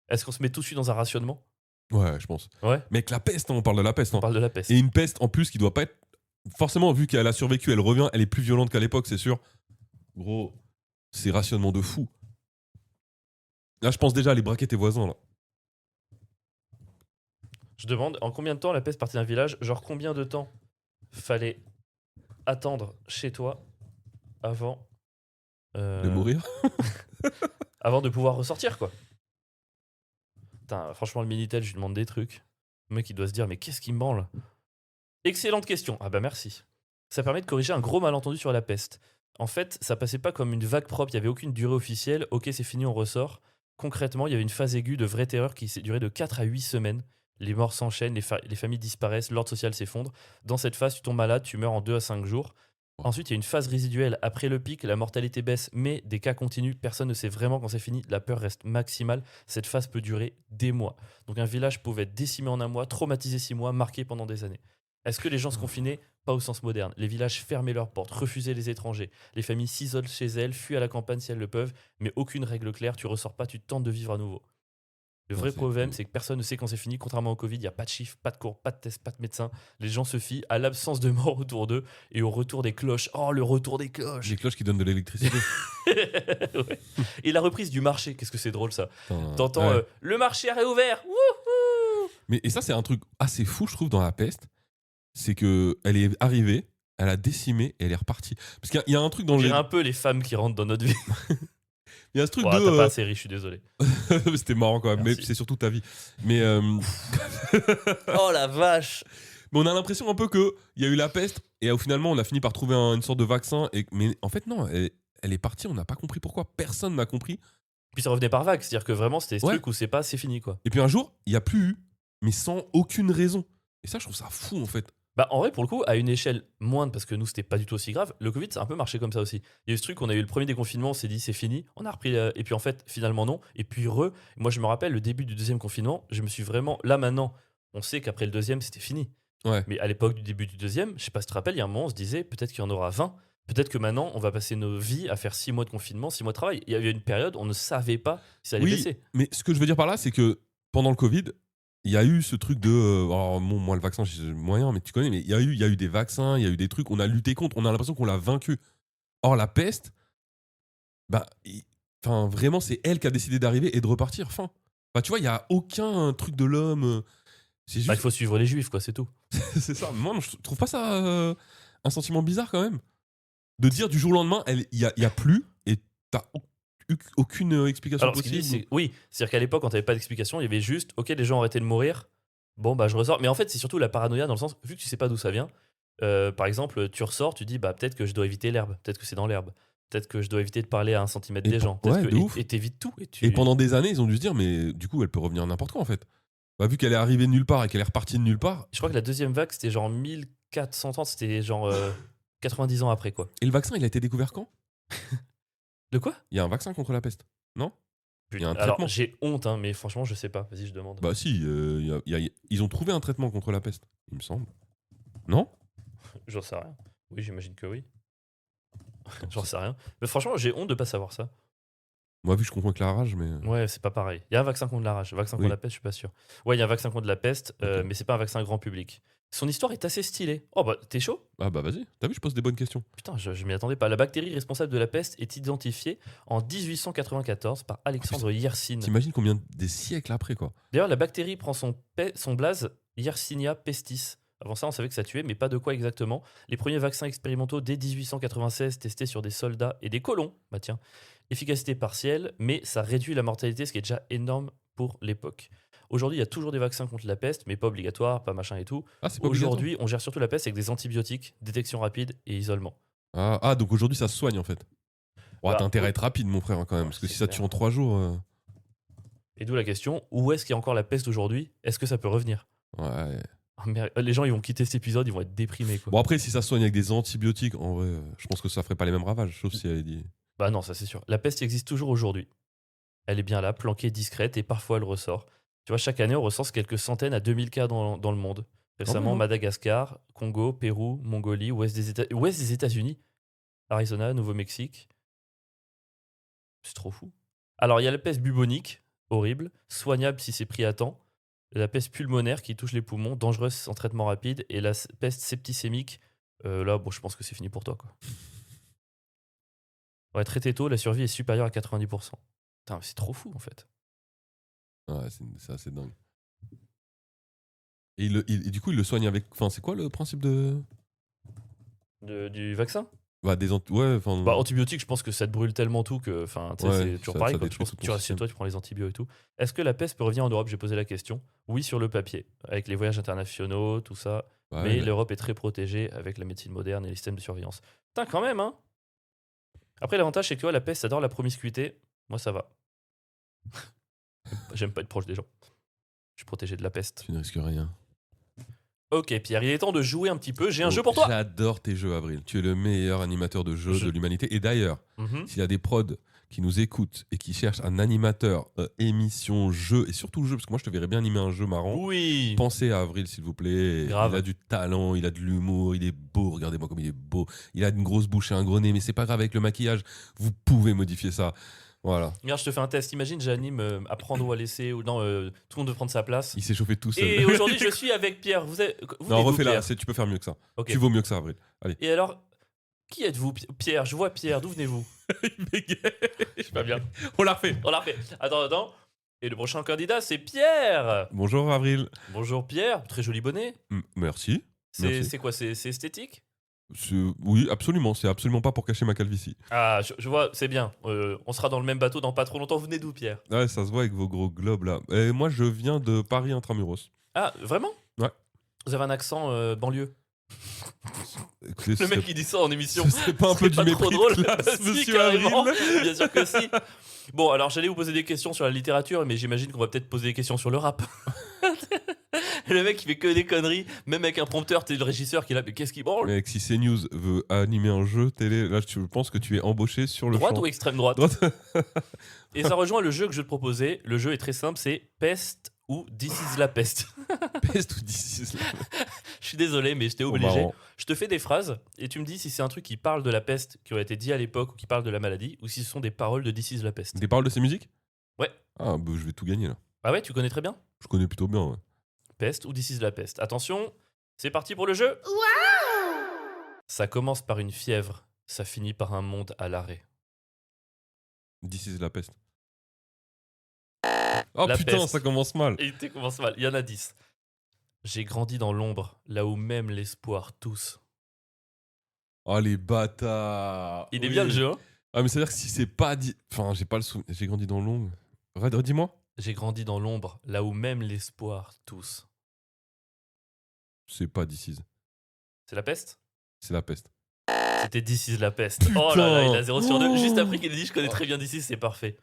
Est-ce qu'on se met tout de suite dans un rationnement? Ouais, je pense. Ouais, Mec, la peste, hein, on parle de la peste. on hein. parle de la peste. Et une peste en plus qui doit pas être. Forcément, vu qu'elle a survécu, elle revient, elle est plus violente qu'à l'époque, c'est sûr. Gros, c'est rationnement de fou. Là, je pense déjà à aller braquer tes voisins, là. Je demande en combien de temps la peste partait d'un village? Genre combien de temps fallait attendre chez toi avant De mourir. avant de pouvoir ressortir, quoi. Putain, franchement, le Minitel, je lui demande des trucs. Le mec, il doit se dire, mais qu'est-ce qui me branle? Excellente question. Ah bah merci. Ça permet de corriger un gros malentendu sur la peste. En fait, ça passait pas comme une vague propre, il n'y avait aucune durée officielle. Ok, c'est fini, on ressort. Concrètement, il y avait une phase aiguë de vraie terreur qui s'est durée de 4 à 8 semaines. Les morts s'enchaînent, les familles disparaissent, l'ordre social s'effondre. Dans cette phase, tu tombes malade, tu meurs en 2 à 5 jours. Ensuite, il y a une phase résiduelle. Après le pic, la mortalité baisse, mais des cas continuent. Personne ne sait vraiment quand c'est fini. La peur reste maximale. Cette phase peut durer des mois. Donc un village pouvait être décimé en un mois, traumatisé 6 mois, marqué pendant des années. Est-ce que les gens se confinaient? Pas au sens moderne. Les villages fermaient leurs portes, refusaient les étrangers. Les familles s'isolent chez elles, fuient à la campagne si elles le peuvent, mais aucune règle claire. Tu ressors pas, tu tentes de vivre à nouveau. Le vrai c'est problème, fou. c'est que personne ne sait quand c'est fini. Contrairement au Covid, il n'y a pas de chiffres, pas de cours, pas de tests, pas de médecins. Les gens se fient à l'absence de mort autour d'eux et au retour des cloches. Oh, le retour des cloches! Les cloches qui donnent de l'électricité. Ouais. Et la reprise du marché, qu'est-ce que c'est drôle ça. Putain, T'entends ouais. le marché a réouvert. Wouhou. Mais et ça, c'est un truc assez fou, je trouve, dans la peste. C'est que elle est arrivée, elle a décimé et elle est repartie. Parce qu'il y a un truc dans On les. dirait un peu les femmes qui rentrent dans notre vie. Il y a ce truc Ouah, de. t'as pas assez riche, je suis désolé. C'était marrant quand même, Merci. mais c'est surtout ta vie. Mais, Oh la vache. mais on a l'impression un peu qu'il y a eu la peste et finalement on a fini par trouver une sorte de vaccin. Mais en fait, non, elle est partie, on n'a pas compris pourquoi. Personne n'a compris. Puis ça revenait par vague, c'est-à-dire que vraiment c'était ce Ouais. truc où c'est pas, c'est fini quoi. Et puis un jour, il n'y a plus eu, mais sans aucune raison. Et ça, je trouve ça fou en fait. Bah en vrai pour le coup à une échelle moindre parce que nous c'était pas du tout aussi grave, le Covid ça a un peu marché comme ça aussi. Il y a eu ce truc, on a eu le premier déconfinement, on s'est dit c'est fini, on a repris et puis en fait finalement non et puis moi je me rappelle le début du deuxième confinement, je me suis vraiment là maintenant, on sait qu'après le deuxième c'était fini. Ouais. Mais à l'époque du début du deuxième, je sais pas si tu te rappelles, il y a un moment on se disait peut-être qu'il y en aura 20, peut-être que maintenant on va passer nos vies à faire 6 mois de confinement, 6 mois de travail. Il y avait une période on ne savait pas si ça allait Oui, baisser. mais ce que je veux dire par là, c'est que pendant le Covid, il y a eu ce truc de. Alors, bon, moi, le vaccin, j'ai moyen, mais tu connais, mais il y a eu des vaccins, il y a eu des trucs, on a lutté contre, on a l'impression qu'on l'a vaincu. Or, la peste, bah, enfin, vraiment, c'est elle qui a décidé d'arriver et de repartir. Fin. Enfin, tu vois, il n'y a aucun truc de l'homme. C'est Bah, il juste. faut suivre les juifs quoi, c'est tout. C'est ça. Moi, je trouve pas ça un sentiment bizarre quand même. De dire du jour au lendemain, il y a plus et t'as aucune explication Alors, ce qu'il possible. dit, c'est oui, c'est-à-dire qu'à l'époque, quand t'avais pas d'explication, il y avait juste, ok, les gens ont arrêté de mourir, bon, bah, je ressors. Mais en fait, c'est surtout la paranoïa dans le sens, vu que tu sais pas d'où ça vient, par exemple, tu ressors, tu dis, bah, peut-être que je dois éviter l'herbe, peut-être que c'est dans l'herbe, peut-être que je dois éviter de parler à 1 centimètre Et des pour- gens, peut-être ouais, que. de ouf. Et t'évites tout. Et pendant des années, ils ont dû se dire, mais du coup, elle peut revenir n'importe quand en fait. Bah, vu qu'elle est arrivée de nulle part et qu'elle est repartie de nulle part. Je crois que la deuxième vague, c'était genre 1430, c'était genre 90 ans après, quoi. Et le vaccin, il a été découvert quand? De quoi? Il y a un vaccin contre la peste, non? Il y a un Alors, traitement. j'ai honte, hein, mais franchement, je sais pas. Vas-y, je demande. Bah si, ils ont trouvé un traitement contre la peste, il me semble. Non? J'en sais rien. Oui, j'imagine que oui. J'en sais rien. Mais franchement, j'ai honte de pas savoir ça. Moi, vu que je confonds avec la rage, mais. Ouais, c'est pas pareil. Il y a un vaccin contre la rage, un vaccin contre Oui. la peste, je suis pas sûr. Ouais, il y a un vaccin contre la peste, Ok. mais c'est pas un vaccin grand public. Son histoire est assez stylée. Oh bah, t'es chaud? Ah bah vas-y, t'as vu, je pose des bonnes questions. Putain, je m'y attendais pas. La bactérie responsable de la peste est identifiée en 1894 par Alexandre Yersin. T'imagines combien des siècles après, quoi. D'ailleurs, la bactérie prend son blaze Yersinia pestis. Avant ça, on savait que ça tuait, mais pas de quoi exactement. Les premiers vaccins expérimentaux dès 1896 testés sur des soldats et des colons. Bah tiens, efficacité partielle, mais ça réduit la mortalité, ce qui est déjà énorme pour l'époque. Aujourd'hui, il y a toujours des vaccins contre la peste, mais pas obligatoire, pas machin et tout. Ah, c'est pas obligatoire. Aujourd'hui, on gère surtout la peste avec des antibiotiques, détection rapide et isolement. Ah, donc aujourd'hui, ça se soigne en fait. Ouais, Bah, t'as intérêt à oui. être rapide, mon frère, hein, quand même. Ouais, Parce que c'est si ça clair. tue en 3 jours. Et d'où la question, où est-ce qu'il y a encore la peste aujourd'hui? Est-ce que ça peut revenir? Ouais. Oh, merde. Les gens, ils vont quitter cet épisode, ils vont être déprimés, quoi. Bon, après, si ça se soigne avec des antibiotiques, en vrai, je pense que ça ferait pas les mêmes ravages, sauf si elle est dit. Bah non, ça c'est sûr. La peste existe toujours aujourd'hui. Elle est bien là, planquée, discrète, et parfois elle ressort. Tu vois, chaque année, on recense quelques centaines à 2000 cas dans le monde. Récemment, ouais. Madagascar, Congo, Pérou, Mongolie, ouest des États-Unis, Arizona, Nouveau-Mexique. C'est trop fou. Alors, il y a la peste bubonique, horrible, soignable si c'est pris à temps. La peste pulmonaire qui touche les poumons, dangereuse sans traitement rapide. Et la peste septicémique, là, bon, je pense que c'est fini pour toi, quoi. Ouais, traité tôt, la survie est supérieure à 90%. Putain, c'est trop fou, en fait. Ouais, c'est assez dingue. Et du coup, il le soigne avec. Enfin, c'est quoi le principe de. Du vaccin? Bah, ouais, enfin. Bah, antibiotiques, je pense que ça te brûle tellement tout que. Enfin, tu sais, Ouais, c'est toujours ça pareil. Quand détruit je pense tout que ton tu restes chez système. toi, tu prends les antibiotiques et tout. Est-ce que la peste peut revenir en Europe? J'ai posé la question. Oui, sur le papier, avec les voyages internationaux, tout ça. Ouais, Mais l'Europe est très protégée avec la médecine moderne et les systèmes de surveillance. Putain, quand même, hein. Après, l'avantage, c'est que tu vois, la peste, ça adore la promiscuité. Moi, ça va. J'aime pas être proche des gens. Je suis protégé de la peste. tu ne risques rien. Ok, Pierre, il est temps de jouer un petit peu. J'ai un Oh, jeu pour toi. J'adore tes jeux, Avril. Tu es le meilleur animateur de jeux Je- de l'humanité. Et d'ailleurs, Mhm. s'il y a des prods qui nous écoutent et qui cherchent un animateur, émission, jeu, et surtout jeu, parce que moi je te verrais bien animer un jeu marrant, Oui. pensez à Avril s'il vous plaît. Grave. Il a du talent, il a de l'humour, il est beau, regardez-moi comme il est beau. Il a une grosse bouche et un gros nez, mais c'est pas grave avec le maquillage, vous pouvez modifier ça. Voilà. Regarde, je te fais un test. Imagine, j'anime à prendre ou à laisser, ou non, tout le monde veut prendre sa place. Il s'est chauffé tout seul. Et aujourd'hui, je suis avec Pierre. Vous venez Non, d'où, refais-la, Pierre tu peux faire mieux que ça. Ok. Tu vaux mieux que ça, Avril. Allez. Et alors, qui êtes-vous, Pierre? Je vois Pierre. D'où venez-vous? Il bégaye. Je sais pas bien. On l'a refait. On l'a refait. Attends. Et le prochain candidat, c'est Pierre. Bonjour Avril. Bonjour Pierre. Très joli bonnet. Merci. Merci. C'est quoi? C'est esthétique? Oui, absolument. C'est absolument pas pour cacher ma calvitie. Ah, je vois, c'est bien. On sera dans le même bateau dans pas trop longtemps. Vous venez d'où, Pierre? Ouais, ça se voit avec vos gros globes là. Et moi, je viens de Paris intramuros. Ah, vraiment? Ouais. Vous avez un accent banlieue. Écoutez, Le mec qui dit ça en émission. ce serait pas un peu C'est du pas mépris trop drôle. de classe, Si, monsieur carrément. Avril. Bien sûr que si. Bon, alors j'allais vous poser des questions sur la littérature, mais j'imagine qu'on va peut-être poser des questions sur le rap. Le mec qui fait que des conneries, même avec un prompteur, t'es le régisseur qui est là, mais qu'est-ce qu'il branle? Mec, si CNews veut animer un jeu télé, là, je pense que tu es embauché sur le Droite champ. ou extrême droite? Droite. Et ça rejoint le jeu que je vais te proposer. Le jeu est très simple, c'est Peste ou This is la peste. Peste ou disease. Je suis désolé, mais j'étais Oh, obligé. marrant. Je te fais des phrases et tu me dis si c'est un truc qui parle de la peste qui aurait été dit à l'époque ou qui parle de la maladie ou si ce sont des paroles de This is la peste. Des paroles de ces musiques? Ouais. Ah, bah, je vais tout gagner là. Ah ouais, tu connais très bien? Je connais plutôt bien. Ouais. Peste ou This is la peste. Attention, c'est parti pour le jeu. Ça commence par une fièvre, ça finit par un monde à l'arrêt. Disease la peste. Oh La putain, peste. ça commence mal. Et tu commence mal, il y en a 10. J'ai grandi dans l'ombre, là où même l'espoir tousse. Oh les bâtards. Il est Oui. bien le jeu, hein? Ah, mais c'est-à-dire que si c'est pas dit. Enfin, j'ai pas le souvenir. J'ai grandi dans l'ombre. Redis-moi. J'ai grandi dans l'ombre, là où même l'espoir tousse. C'est pas Disease. C'est la peste? C'est la peste. C'était This is la peste. Oh là là, il a 0 sur 2. Oh. Juste après qu'il ait dit je connais très bien This is, c'est parfait.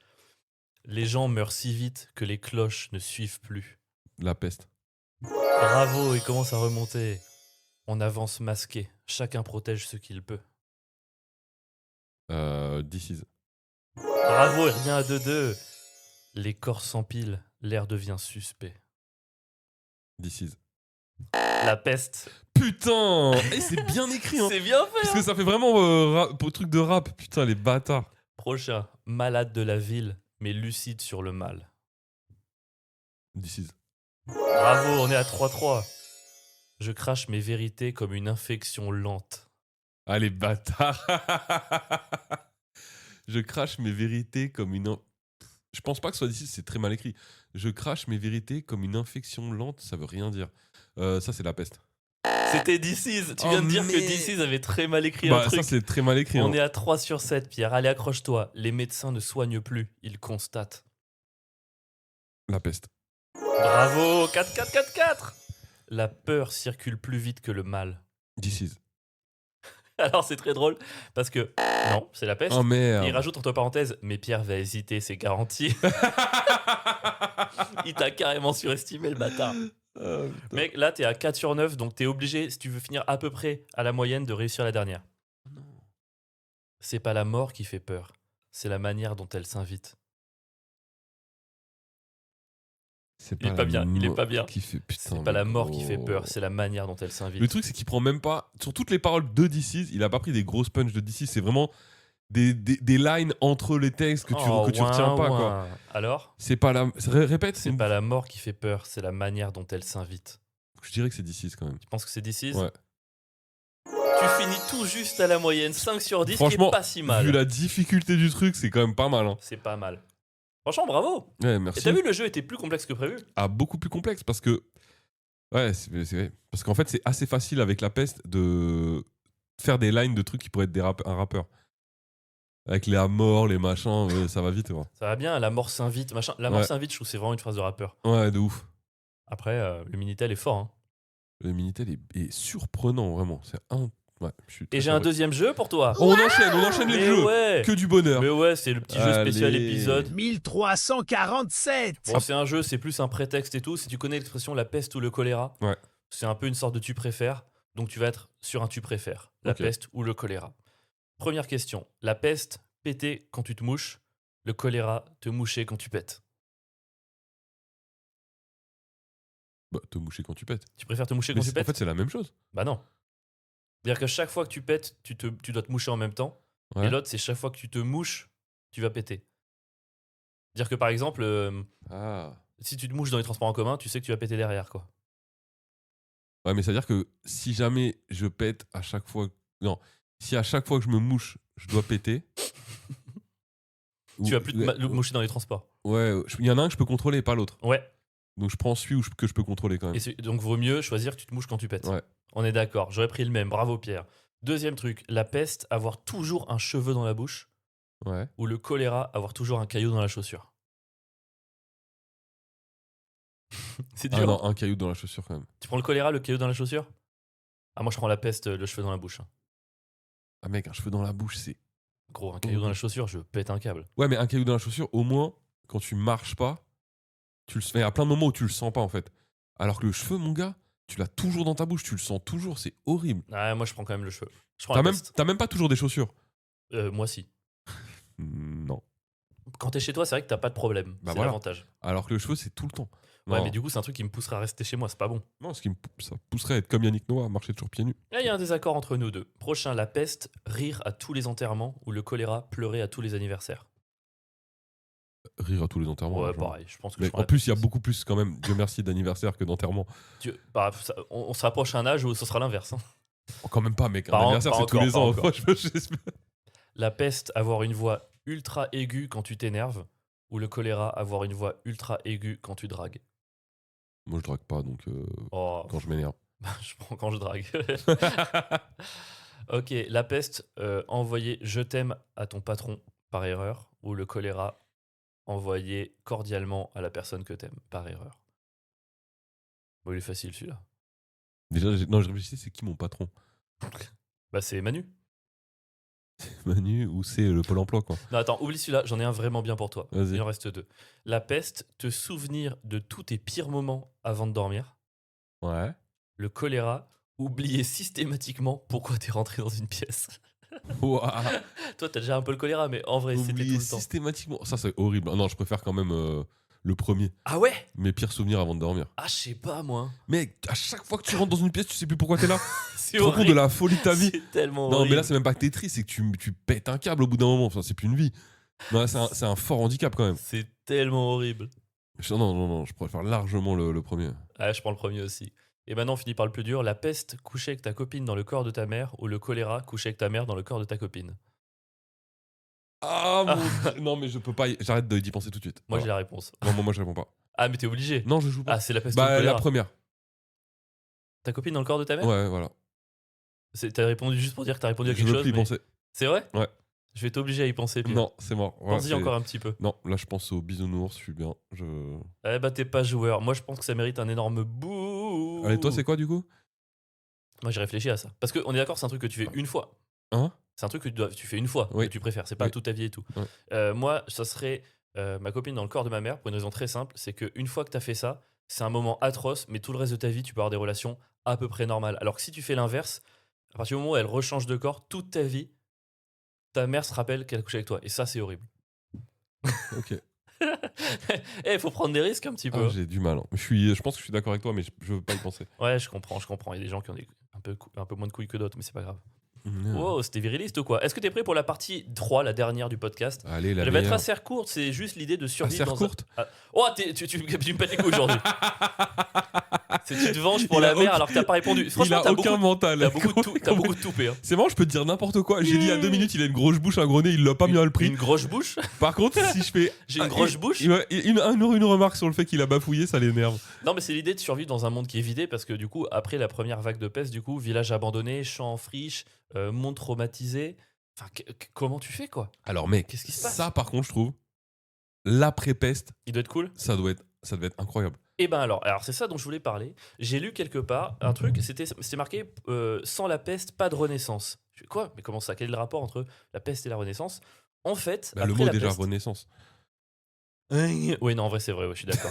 Les gens meurent si vite que les cloches ne suivent plus. La peste. Bravo, il commence à remonter. On avance masqué. Chacun protège ce qu'il peut. Disease. Bravo, et rien à 2-2. Les corps s'empilent, l'air devient suspect. Disease. La peste. Putain. Et c'est bien écrit, hein. C'est bien fait. Parce hein. que ça fait vraiment pour truc de rap. Putain, les bâtards. Prochain. Malade de la ville, mais lucide sur le mal. Disease. Bravo, on est à 3-3. Je crache mes vérités comme une infection lente. Ah, les bâtards. Je crache mes vérités comme une. Je pense pas que ce soit d'ici, c'est très mal écrit. Je crache mes vérités comme une infection lente, ça veut rien dire. Ça, c'est la peste. C'était This is. Tu Oh, viens de dire que mais- This is avait très mal écrit un Bah, truc. ça, c'est très mal écrit. On hein. est à 3 sur 7, Pierre. Allez, accroche-toi. Les médecins ne soignent plus, ils constatent. La peste. Bravo, 4-4-4-4. La peur circule plus vite que le mal. Disease. Alors, c'est très drôle parce que non, c'est la peste. Oh Il merde. rajoute entre parenthèses, mais Pierre va hésiter, c'est garanti. Il t'a carrément surestimé, le bâtard. Ah, putain. Mec, là, t'es à 4 sur 9, donc t'es obligé, si tu veux finir à peu près à la moyenne, de réussir la dernière. C'est pas la mort qui fait peur, c'est la manière dont elle s'invite. Il est la pas bien, il est mort pas bien. qui fait- putain, C'est pas la mais mort qui fait peur, oh. c'est la manière dont elle s'invite. Le truc, c'est qu'il prend même pas. Sur toutes les paroles de Disease, il a pas pris des grosses punches de Disease. C'est vraiment des lines entre les textes que tu retiens pas, quoi. Alors, C'est pas la. Répète. c'est pas la mort qui fait peur, c'est la manière dont elle s'invite. Je dirais que c'est Disease quand même. Tu penses que c'est This is? Ouais. Tu finis tout juste à la moyenne, 5 sur 10, qui Franchement, est pas si mal. vu la difficulté du truc, c'est quand même pas mal. Hein. C'est pas mal. Franchement, bravo. Ouais, Et merci. t'as vu, le jeu était plus complexe que prévu. Ah, beaucoup plus complexe parce que. Ouais, c'est vrai. Parce qu'en fait, c'est assez facile avec la peste de faire des lines de trucs qui pourraient être un rappeur. Avec les amours, les machins, ça va vite. Ouais, Ça va bien, la mort s'invite, machin. La mort s'invite, je trouve que c'est vraiment une phrase de rappeur. ouais de ouf. Après, le Minitel est fort. Hein. Le Minitel est surprenant, vraiment. C'est un. Ouais, je suis Et très j'ai un heureux. deuxième jeu pour toi. On enchaîne les Mais jeux. ouais. Que du bonheur. Mais ouais, c'est le petit jeu spécial Allez. épisode. 1347. Bon, c'est un jeu, c'est plus un prétexte et tout. Si tu connais l'expression la peste ou le choléra, Ouais. c'est un peu une sorte de tu préfères. Donc tu vas être sur un tu préfères, la Ok. peste ou le choléra. Première question. La peste, péter quand tu te mouches. Le choléra, te moucher quand tu pètes. Bah, te moucher quand tu pètes. Tu préfères te moucher Mais quand tu en pètes fait, c'est la même chose. Bah non. C'est-à-dire que chaque fois que tu pètes, tu dois te moucher en même temps. Ouais. Et l'autre, c'est chaque fois que tu te mouches, tu vas péter. C'est-à-dire que par exemple, Ah. si tu te mouches dans les transports en commun, tu sais que tu vas péter derrière, quoi. Ouais, mais c'est-à-dire que si jamais je pète à chaque fois. Non. Si à chaque fois que je me mouche, je dois péter. Tu vas plus te moucher dans les transports. Ouais, il y en a un que je peux contrôler, pas l'autre. Ouais. Donc je prends celui que je peux contrôler quand même. Donc vaut mieux choisir que tu te mouches quand tu pètes. Ouais. On est d'accord. J'aurais pris le même. Bravo Pierre. Deuxième truc, la peste, avoir toujours un cheveu dans la bouche. Ouais. Ou le choléra, avoir toujours un caillou dans la chaussure. C'est dur. Ah non, un caillou dans la chaussure quand même. Tu prends le choléra, le caillou dans la chaussure? Ah, moi je prends la peste, le cheveu dans la bouche. Ah mec, un cheveu dans la bouche, c'est. Gros, un caillou dans la chaussure, je pète un câble. Ouais, mais un caillou dans la chaussure, au moins, quand tu marches pas, tu le. Il y a plein de moments où tu le sens pas en fait. Alors que le cheveu, mon gars, tu l'as toujours dans ta bouche, tu le sens toujours, c'est horrible. Ah, moi je prends quand même le cheveu. Je prends la peste. T'as même pas toujours des chaussures. Moi si. Non. Quand t'es chez toi, c'est vrai que t'as pas de problème. Bah c'est voilà. l'avantage. Alors que le cheveu, c'est tout le temps. Ouais, Non. mais du coup, c'est un truc qui me pousserait à rester chez moi, c'est pas bon. Non, ça pousserait à être comme Yannick Noah, à marcher toujours pieds nus. Là, il y a un désaccord entre nous deux. Prochain, la peste, rire à tous les enterrements ou le choléra, pleurer à tous les anniversaires. Rire à tous les enterrements. Ouais, genre. pareil. Je pense que Mais je prends en la plus, il y a peste. beaucoup plus quand même, Dieu merci, d'anniversaires que d'enterrements. On se rapproche à un âge où ce sera l'inverse. Hein. Oh, quand même pas, mec. Un Pas anniversaire, c'est tous encore, les pas ans. encore. Franchement, j'espère. La peste, avoir une voix ultra aiguë quand tu t'énerves. Ou le choléra, avoir une voix ultra aiguë quand tu dragues. Moi, je drague pas, donc Oh, quand je m'énerve. je prends quand je drague. Ok, la peste, envoyer je t'aime à ton patron par erreur. Ou le choléra, envoyer cordialement à la personne que t'aimes par erreur. Bon, il est facile celui-là. Déjà, non, je réfléchissais, c'est qui mon patron? Bah, c'est Manu. Manu ou c'est le Pôle emploi, quoi. Non, attends, oublie celui-là, j'en ai un vraiment bien pour toi. Vas-y. Il en reste deux. La peste, te souvenir de tous tes pires moments avant de dormir. Ouais. Le choléra, oublier systématiquement pourquoi t'es rentré dans une pièce. Ouah. Toi, t'as déjà un peu le choléra, mais en vrai, c'était tout Oublier le temps. systématiquement. Ça, c'est horrible. Non, je préfère quand même le premier. Ah ouais? Mes pires souvenirs avant de dormir. Ah, je sais pas, moi. Mec, à chaque fois que tu rentres dans une pièce, tu sais plus pourquoi t'es là. C'est Tu te rends compte de la folie de ta vie. C'est tellement Non, horrible. mais là, c'est même pas que t'es triste, c'est que tu pètes un câble au bout d'un moment. Enfin, c'est plus une vie. Non, là, c'est un fort handicap quand même. C'est tellement horrible. Non, je préfère largement le premier. Ah, je prends le premier aussi. Et maintenant, on finit par le plus dur. La peste, coucher avec ta copine dans le corps de ta mère. Ou le choléra, coucher avec ta mère dans le corps de ta copine. Ah, mon Dieu. Non, mais je peux pas. J'arrête d'y penser tout de suite. Moi, Voilà. j'ai la réponse. Non, moi, je réponds pas. Ah, mais t'es obligé. Non, je joue pas. Ah, c'est la peste ou le Bah, choléra. la première. Ta copine dans le corps de ta mère? Ouais, voilà. T'as répondu juste pour dire que t'as répondu à Je quelque veux chose. plus y mais- penser. C'est vrai? Ouais. Je vais t'obliger à y penser. Pierre. Non, c'est mort. Voilà, Pense-y c'est- encore un petit peu. Non, là, je pense au bisounours, je suis bien. Eh bah, t'es pas joueur. Moi, je pense que ça mérite un énorme bouh. Allez, toi, c'est quoi du coup? Moi, j'ai réfléchi à ça. Parce qu'on est d'accord, c'est un truc que tu fais une fois. Hein? C'est un truc que tu fais une fois, Oui. que tu préfères. C'est pas Oui. toute ta vie et tout. Ouais. Moi, ça serait ma copine dans le corps de ma mère pour une raison très simple. C'est qu'une fois que t'as fait ça, c'est un moment atroce, mais tout le reste de ta vie, tu peux avoir des relations à peu près normales. Alors que si tu fais l'inverse, à partir du moment où elle rechange de corps, toute ta vie, ta mère se rappelle qu'elle a couché avec toi. Et ça, c'est horrible. Ok. Il faut prendre des risques un petit peu. Ah, j'ai du mal. Hein. Je pense que je suis d'accord avec toi, mais je veux pas y penser. Ouais, je comprends. Il y a des gens qui ont un peu moins de couilles que d'autres, mais c'est pas grave. Mmh. Wow, c'était viriliste ou quoi? Est-ce que t'es prêt pour la partie 3, la dernière du podcast? Allez, la Elle va être meilleure. assez courte, c'est juste l'idée de survivre Assez dans courte un... Ah. Oh, tu me pètes les couilles aujourd'hui. C'est tu te venges pour Il la a mère aucun- alors que t'as pas répondu. Il Franchement, a t'as aucun beaucoup, mental. t'as beaucoup de toupé. Hein. C'est marrant, je peux te dire n'importe quoi. J'ai dit à 2 minutes, il a une grosse bouche, un gros nez, il l'a pas mis à le prix. Une grosse bouche. Par contre, si je fais. J'ai une grosse bouche. Une remarque sur le fait qu'il a bafouillé, ça l'énerve. Non, mais c'est l'idée de survivre dans un monde qui est vidé parce que du coup, après la première vague de peste, du coup, village abandonné, champs en friche, monde traumatisé. Enfin, comment tu fais quoi? Alors, mec, Qu'est-ce qui se passe? ça, par contre, je trouve, l'après-peste, Il doit être cool. ça devait être incroyable. Et ben alors c'est ça dont je voulais parler. J'ai lu quelque part un truc, c'était marqué sans la peste, pas de renaissance. Je fais quoi? Mais comment ça? Quel est le rapport entre la peste et la renaissance? En fait, Bah, après le mot la déjà, peste. renaissance. Oui, non, en vrai, c'est vrai, ouais, je suis d'accord.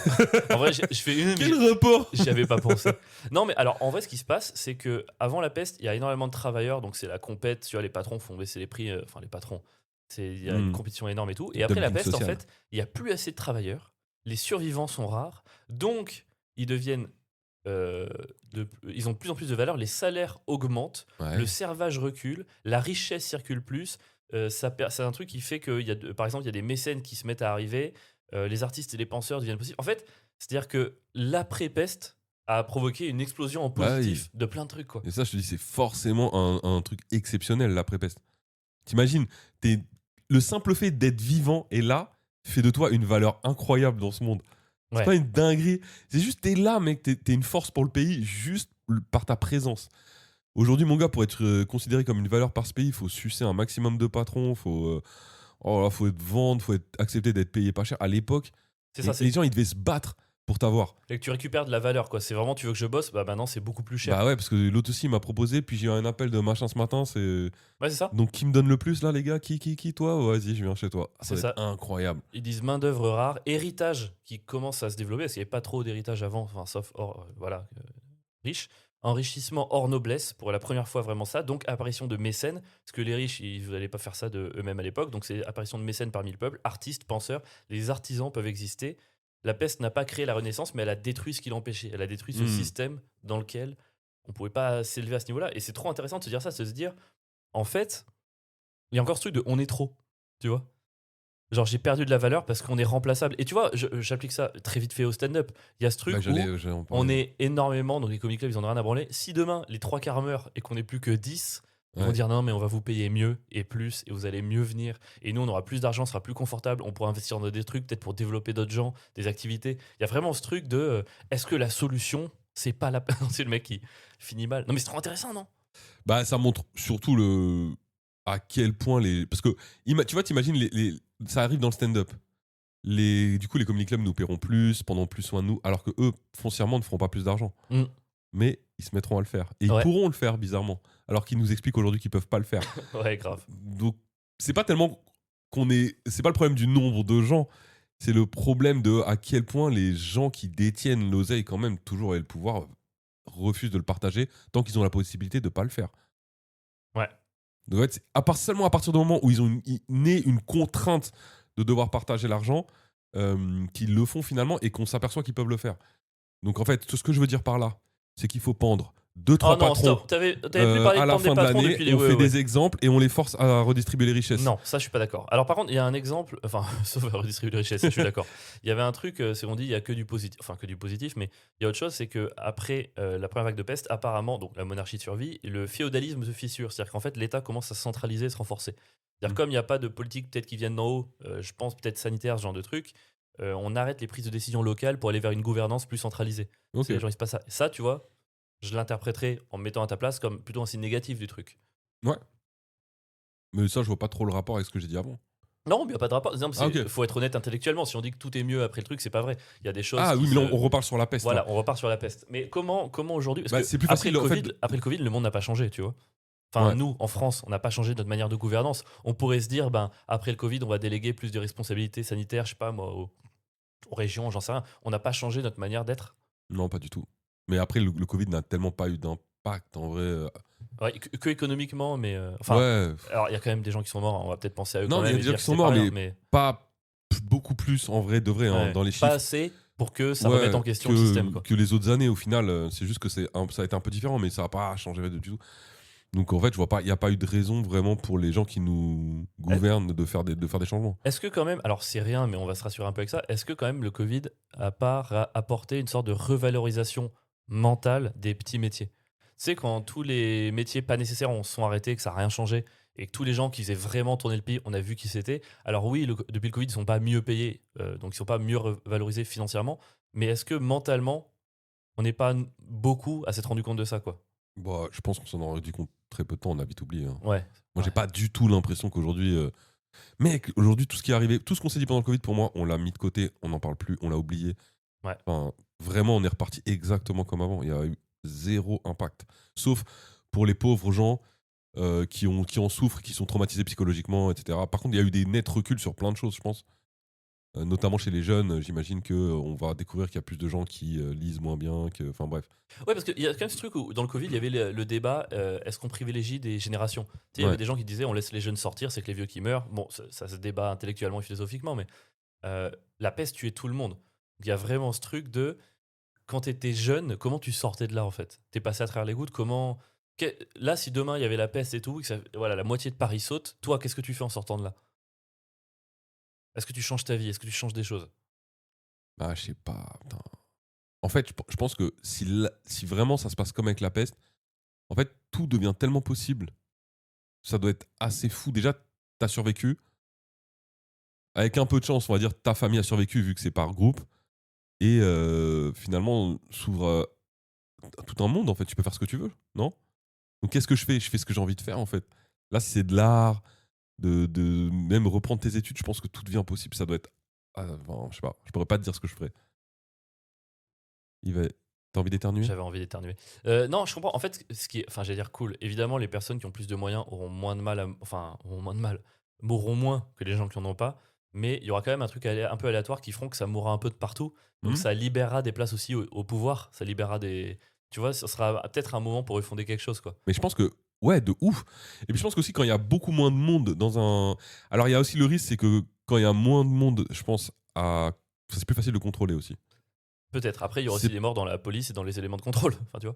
En vrai, je fais une. Quel rapport J'y avais pas pensé. Non, mais alors, en vrai, ce qui se passe, c'est que avant la peste, il y a énormément de travailleurs, donc c'est la compète. Tu vois, les patrons font baisser les prix. Enfin, les patrons, il y a une compétition énorme et tout. Et après la Dumping peste, en social. fait, il y a plus assez de travailleurs. Les survivants sont rares, donc ils deviennent. Ils ont de plus en plus de valeur. Les salaires augmentent, Ouais. le servage recule, la richesse circule plus. C'est un truc qui fait que, par exemple, il y a des mécènes qui se mettent à arriver. Les artistes et les penseurs deviennent possibles. En fait, c'est-à-dire que l'après-peste a provoqué une explosion en Bah oui. positif de plein de trucs. Quoi. Et ça, je te dis, c'est forcément un truc exceptionnel, l'après-peste. T'imagines, le simple fait d'être vivant et là, fait de toi une valeur incroyable dans ce monde. C'est Ouais. pas une dinguerie. C'est juste, t'es là, mec, t'es une force pour le pays, juste par ta présence. Aujourd'hui, mon gars, pour être considéré comme une valeur par ce pays, il faut sucer un maximum de patrons, faut être vendre, faut accepter d'être payé pas cher. À l'époque, C'est ça, les gens, ils devaient se battre pour t'avoir. c'est que tu récupères de la valeur. Quoi. C'est vraiment, tu veux que je bosse, bah maintenant c'est beaucoup plus cher. Bah ouais, parce que l'autre aussi il m'a proposé, puis j'ai eu un appel de machin ce matin, c'est... Ouais, c'est ça. Donc qui me donne le plus là, les gars? Qui toi? Vas-y, je viens chez toi. C'est Ça va être incroyable. Ils disent main-d'œuvre rare, héritage qui commence à se développer, parce qu'il n'y avait pas trop d'héritage avant, enfin, sauf riche. Enrichissement hors noblesse, pour la première fois vraiment ça. Donc apparition de mécènes, parce que les riches, ils n'allaient pas faire ça de eux-mêmes à l'époque. Donc c'est apparition de mécènes parmi le peuple, artistes, penseurs, les artisans peuvent exister. La peste n'a pas créé la Renaissance, mais elle a détruit ce qui l'empêchait. Elle a détruit ce système dans lequel on ne pouvait pas s'élever à ce niveau-là. Et c'est trop intéressant de se dire ça, de se dire, en fait, il y a encore ce truc de on est trop, tu vois. Genre, j'ai perdu de la valeur parce qu'on est remplaçable. Et tu vois, j'applique ça très vite fait au stand-up. Il y a ce truc Bah, où j'allais en parler. on est énormément, donc les comic clubs, ils en ont rien à branler. Si demain, les 3 quarts meurent et qu'on n'est plus que 10, ils vont Ouais. dire non, mais on va vous payer mieux et plus, et vous allez mieux venir. Et nous, on aura plus d'argent, on sera plus confortable, on pourra investir dans des trucs, peut-être pour développer d'autres gens, des activités. Il y a vraiment ce truc de est-ce que la solution, c'est pas la. C'est le mec qui finit mal. Non, mais c'est trop intéressant, non? Bah ça montre surtout à quel point les... Parce que, tu vois, t'imagines, ça arrive dans le stand-up. Du coup, les comedy clubs nous paieront plus, prendront plus soin de nous, alors que eux, foncièrement, ne feront pas plus d'argent. Mm. Mais ils se mettront à le faire. Et Ouais. ils pourront le faire, bizarrement. Alors qu'ils nous expliquent aujourd'hui qu'ils peuvent pas le faire. Ouais, grave. Donc, c'est pas tellement c'est pas le problème du nombre de gens, c'est le problème de à quel point les gens qui détiennent l'oseille, quand même, toujours et le pouvoir, refusent de le partager tant qu'ils ont la possibilité de pas le faire. Ouais. Donc, en fait, seulement à partir du moment où ils ont une contrainte de devoir partager l'argent, qu'ils le font finalement et qu'on s'aperçoit qu'ils peuvent le faire. Donc, en fait, tout ce que je veux dire par là, c'est qu'il faut pendre 2-3 Oh non, patrons. stop. T'avais plus parlé À de la prendre fin des de patrons l'année, depuis les. on Ouais, fait ouais. des exemples et on les force à redistribuer les richesses. Non, ça je suis pas d'accord. Alors par contre, il y a un exemple, enfin, sauf à redistribuer les richesses, je suis d'accord. Il y avait un truc, c'est qu'on dit il y a que du positif, enfin que du positif, mais il y a autre chose, c'est que après la première vague de peste, apparemment, donc la monarchie survit, et le féodalisme se fissure, c'est-à-dire qu'en fait l'État commence à se centraliser, à se renforcer. C'est-à-dire comme il n'y a pas de politique peut-être qui viennent d'en haut, je pense peut-être sanitaire, ce genre de truc, on arrête les prises de décision locales pour aller vers une gouvernance plus centralisée. Ok. C'est, genre, il se passe ça. Et ça, tu vois, je l'interpréterais en me mettant à ta place comme plutôt un signe négatif du truc. Mais ça, je vois pas trop le rapport avec ce que j'ai dit avant. Non, mais il n'y a pas de rapport. Il ok. faut être honnête intellectuellement. Si on dit que tout est mieux après le truc, c'est pas vrai. Il y a des choses. Ah qui oui, mais se- là, on reparle sur la peste. Voilà, là. on repart sur la peste. Mais comment aujourd'hui parce Bah, que c'est plus après facile, le en fait, Covid, après le Covid, le monde n'a pas changé, tu vois. Enfin, Ouais. nous, en France, on n'a pas changé notre manière de gouvernance. On pourrait se dire, ben, après le Covid, on va déléguer plus de responsabilités sanitaires, je sais pas moi, aux régions, j'en sais rien. On n'a pas changé notre manière d'être. Non, pas du tout. Mais après, le Covid n'a tellement pas eu d'impact, en vrai. Ouais, que économiquement, mais enfin. Ouais, Alors, il y a quand même des gens qui sont morts. On va peut-être penser à eux Non, quand mais il y même. a et des gens dire qui que sont c'est morts, pas rien, mais pas beaucoup plus, en vrai, de vrai, hein, ouais, dans les pas chiffres. assez pour que ça Ouais, remette en question le système, quoi. que les autres années, au final, c'est juste que ça a été un peu différent, mais ça n'a pas changé du tout. Donc, en fait, je vois pas, il n'y a pas eu de raison vraiment pour les gens qui nous gouvernent de faire des changements. Est-ce que quand même, alors c'est rien, mais on va se rassurer un peu avec ça, est-ce que quand même le Covid a pas apporté une sorte de revalorisation mentale des petits métiers. Tu sais, quand tous les métiers pas nécessaires sont arrêtés, que ça n'a rien changé, et que tous les gens qui faisaient vraiment tourner le pays, on a vu qui c'était. Alors oui, depuis le Covid, ils sont pas mieux payés, donc ils sont pas mieux valorisés financièrement, mais est-ce que mentalement, on n'est pas beaucoup à s'être rendu compte de ça, quoi? Bah, je pense qu'on s'en aurait rendu compte très peu de temps, on a vite oublié. Hein. Ouais. Moi, j'ai Ouais. pas du tout l'impression qu'aujourd'hui. Mec, aujourd'hui, tout ce qui est arrivé, tout ce qu'on s'est dit pendant le Covid, pour moi, on l'a mis de côté, on n'en parle plus, on l'a oublié. Ouais. Enfin, vraiment, on est reparti exactement comme avant. Il y a eu zéro impact. Sauf pour les pauvres gens qui en souffrent, qui sont traumatisés psychologiquement, etc. Par contre, il y a eu des nets reculs sur plein de choses, je pense. Notamment chez les jeunes, j'imagine qu'on va découvrir qu'il y a plus de gens qui lisent moins bien. Enfin bref. Ouais, parce qu'il y a quand même ce truc où, dans le Covid, il y avait le débat est-ce qu'on privilégie des générations? Tu sais, il y Ouais. avait des gens qui disaient on laisse les jeunes sortir, c'est que les vieux qui meurent. Bon, ça se débat intellectuellement et philosophiquement, mais la peste tuait tout le monde. Il y a vraiment ce truc de quand tu étais jeune, comment tu sortais de là en fait? T'es passé à travers les gouttes, comment. Là, si demain il y avait la peste et tout, et que voilà, la moitié de Paris saute, toi, qu'est-ce que tu fais en sortant de là? Est-ce que tu changes ta vie? Est-ce que tu changes des choses? Ah, je sais pas. Putain. En fait, je pense que si vraiment ça se passe comme avec la peste, en fait, tout devient tellement possible. Ça doit être assez fou. Déjà, t'as survécu. Avec un peu de chance, on va dire, ta famille a survécu vu que c'est par groupe. Et finalement, s'ouvre tout un monde, en fait. Tu peux faire ce que tu veux, non? Donc, qu'est-ce que je fais? Je fais ce que j'ai envie de faire, en fait. Là, si c'est de l'art, de même reprendre tes études, je pense que tout devient possible. Ça doit être. Enfin, je sais pas. Je pourrais pas te dire ce que je ferais. T'as envie d'éternuer? J'avais envie d'éternuer. Non, je comprends. En fait, enfin, j'allais dire cool. Évidemment, les personnes qui ont plus de moyens auront moins de mal, auront moins de mal, mourront moins que les gens qui en ont pas. Mais il y aura quand même un truc un peu aléatoire qui feront que ça mourra un peu de partout. Donc, Mhm. ça libérera des places aussi au pouvoir. Ça libérera des. Tu vois, ce sera peut-être un moment pour refonder quelque chose, quoi. Mais je pense que, ouais, de ouf. Et puis je pense qu'aussi, quand il y a beaucoup moins de monde dans un. Alors, il y a aussi le risque, c'est que quand il y a moins de monde, je pense c'est plus facile de contrôler aussi. Peut-être. Après, il y aura C'est- aussi les morts dans la police et dans les éléments de contrôle. Enfin, tu vois.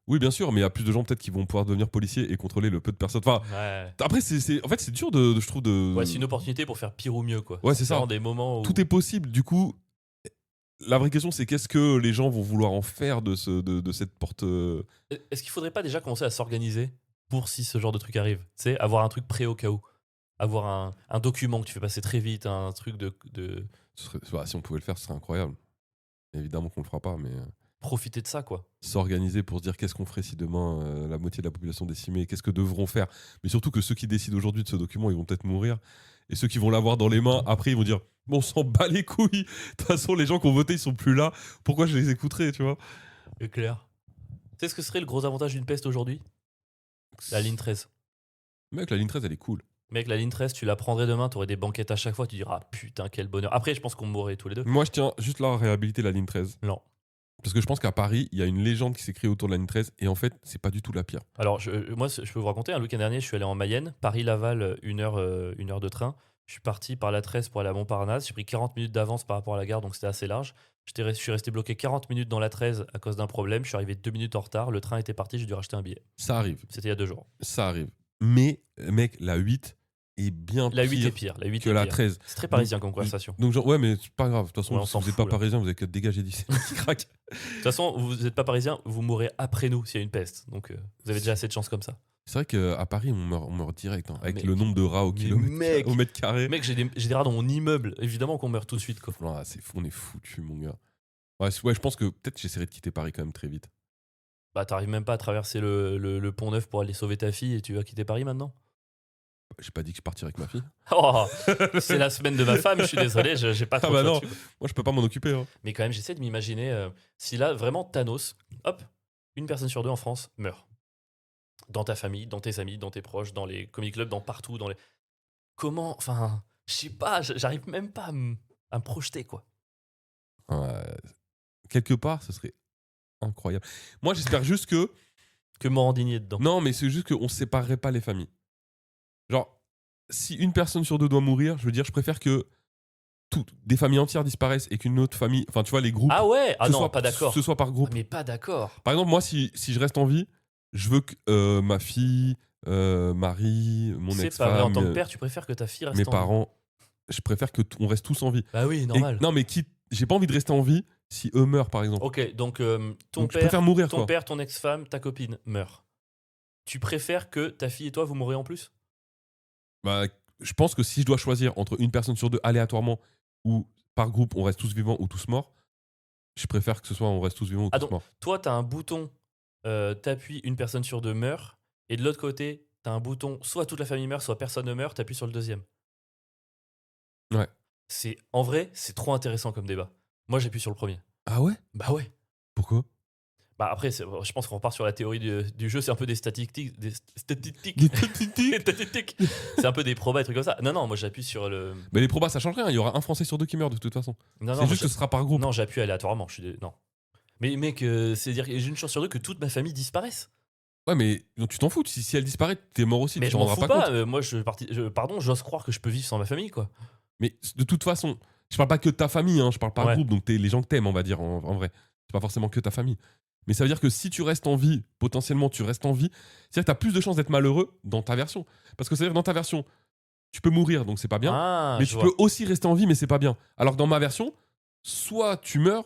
Oui, bien sûr, mais il y a plus de gens peut-être qui vont pouvoir devenir policiers et contrôler le peu de personnes. Enfin, Ouais. après, en fait, c'est dur je trouve, Ouais, c'est une opportunité pour faire pire ou mieux, quoi. Ouais, c'est ça. vraiment des moments où. Tout est possible. Du coup, la vraie question, c'est qu'est-ce que les gens vont vouloir en faire de cette porte. Est-ce qu'il faudrait pas déjà commencer à s'organiser pour si ce genre de truc arrive? Tu sais, avoir un truc prêt au cas où. Avoir un document que tu fais passer très vite, un truc de Si on pouvait le faire, ce serait incroyable. Évidemment qu'on le fera pas, mais profiter de ça, quoi. s'organiser pour se dire qu'est-ce qu'on ferait si demain la moitié de la population décimée, qu'est-ce que devront faire. Mais surtout que ceux qui décident aujourd'hui de ce document, ils vont peut-être mourir. Et ceux qui vont l'avoir dans les mains, après, ils vont dire bon, on s'en bat les couilles. De toute façon, les gens qui ont voté, ils sont plus là. Pourquoi je les écouterais, tu vois? C'est clair. Tu sais ce que serait le gros avantage d'une peste aujourd'hui? La ligne 13. Mec, la ligne 13, elle est cool. Mec, la ligne 13, tu la prendrais demain, t'aurais des banquettes à chaque fois, tu diras ah, putain, quel bonheur. Après, je pense qu'on mourrait tous les deux. Moi, je tiens juste là à réhabiliter la ligne 13. Non. Parce que je pense qu'à Paris, il y a une légende qui s'est créée autour de la ligne 13. Et en fait, c'est pas du tout la pire. Alors, moi, je peux vous raconter, un week-end dernier, je suis allé en Mayenne, Paris-Laval, 1 heure de train. Je suis parti par la 13 pour aller à Montparnasse. J'ai pris 40 minutes d'avance par rapport à la gare, donc c'était assez large. Je suis resté bloqué 40 minutes dans la 13 à cause d'un problème. Je suis arrivé 2 minutes en retard. Le train était parti, j'ai dû racheter un billet. Ça arrive. C'était il y a 2 jours. Ça arrive. Mais, mec, la 8 est bien La 8 pire est pire. La 8 que est la pire. 13. C'est très parisien comme conversation. Donc, genre, ouais, mais c'est pas grave. De toute façon, Ouais, on si s'en vous n'êtes fout, pas là. parisien, vous avez qu'à dégager d'ici. Crac. De toute façon, vous n'êtes pas parisien, vous mourrez après nous s'il y a une peste. Donc vous avez déjà assez de chance comme ça. C'est vrai qu'à Paris, on meurt direct. Hein, avec Mec. le nombre de rats au Mais kilomètre, mec. au mètre carré. Mec, j'ai des rats dans mon immeuble. Évidemment qu'on meurt tout de suite, quoi. Voilà, c'est fou, on est foutu, mon gars. Ouais, je pense que peut-être j'essaierai de quitter Paris quand même très vite. Bah, t'arrives même pas à traverser le pont Neuf pour aller sauver ta fille et tu vas quitter Paris maintenant? J'ai pas dit que je partirais avec ma fille. Oh, c'est la semaine de ma femme, je suis désolé, j'ai pas trop Ah bah le choix non. dessus, quoi. Moi, je peux pas m'en occuper. Hein. Mais quand même, j'essaie de m'imaginer si là, vraiment, Thanos, hop, une personne sur deux en France meurt. Dans ta famille, dans tes amis, dans tes proches, dans les comic clubs, dans partout, dans les. Comment. Enfin, je sais pas, j'arrive même pas à me projeter, quoi. Quelque part, ce serait incroyable. Moi, j'espère juste que. Que Morandini est dedans. Non, mais c'est juste qu'on séparerait pas les familles. Genre, si une personne sur deux doit mourir, je veux dire, je préfère que des familles entières disparaissent et qu'une autre famille. Enfin, tu vois, les groupes. Ah ouais? Ah ce non, soit- pas d'accord. Ce soit par groupe. Ah, mais pas d'accord. Par exemple, moi, si je reste en vie, je veux que ma fille, Marie, mon C'est pas vrai, en tant que ex-femme, père, tu préfères que ta fille reste mes en vie. parents, je préfère que on reste tous en vie. Bah oui, Et- normal. non, mais j'ai pas envie de rester en vie si eux meurent, par exemple. Ok, donc ton Donc, je préfère mourir, ton quoi. père, ton ex-femme, ta copine meurent. Tu préfères que ta fille et toi, vous mourrez en plus? Bah, je pense que si je dois choisir entre une personne sur deux aléatoirement ou par groupe, on reste tous vivants ou tous morts, je préfère que ce soit on reste tous vivants ou Ah tous donc, morts. toi, t'as un bouton, t'appuies, une personne sur deux meurt, et de l'autre côté, t'as un bouton, soit toute la famille meurt, soit personne ne meurt, t'appuies sur le deuxième. Ouais. En vrai, c'est trop intéressant comme débat. Moi, j'appuie sur le premier. Ah ouais? Bah ouais. Pourquoi? Bah après, je pense qu'on repart sur la théorie du jeu, c'est un peu des statistiques. Des statistiques. Des Des statistiques. C'est un peu des probas et trucs comme ça. Non, moi j'appuie sur le. Mais les probas, ça change rien. Il y aura un Français sur deux qui meurt de toute façon. Non, C'est moi, juste que ce sera par groupe. non, j'appuie aléatoirement. Non. Mais mec, c'est-à-dire que j'ai une chance sur deux que toute ma famille disparaisse. Ouais, mais donc, tu t'en fous. Si elle disparaît, t'es mort aussi. Mais Tu je t'en m'en rendras fous pas pas. compte. Moi, pardon, j'ose croire que je peux vivre sans ma famille, quoi. Mais de toute façon, je parle pas que de ta famille. Hein, je parle par Ouais. groupe. Donc les gens que t'aimes, on va dire en vrai. C'est pas forcément que ta famille. Mais ça veut dire que si tu restes en vie, potentiellement tu restes en vie, c'est-à-dire que t'as plus de chances d'être malheureux dans ta version. Parce que c'est-à-dire que dans ta version, tu peux mourir, donc c'est pas bien. Ah, mais je tu vois. peux aussi rester en vie, mais c'est pas bien. Alors que dans ma version, soit tu meurs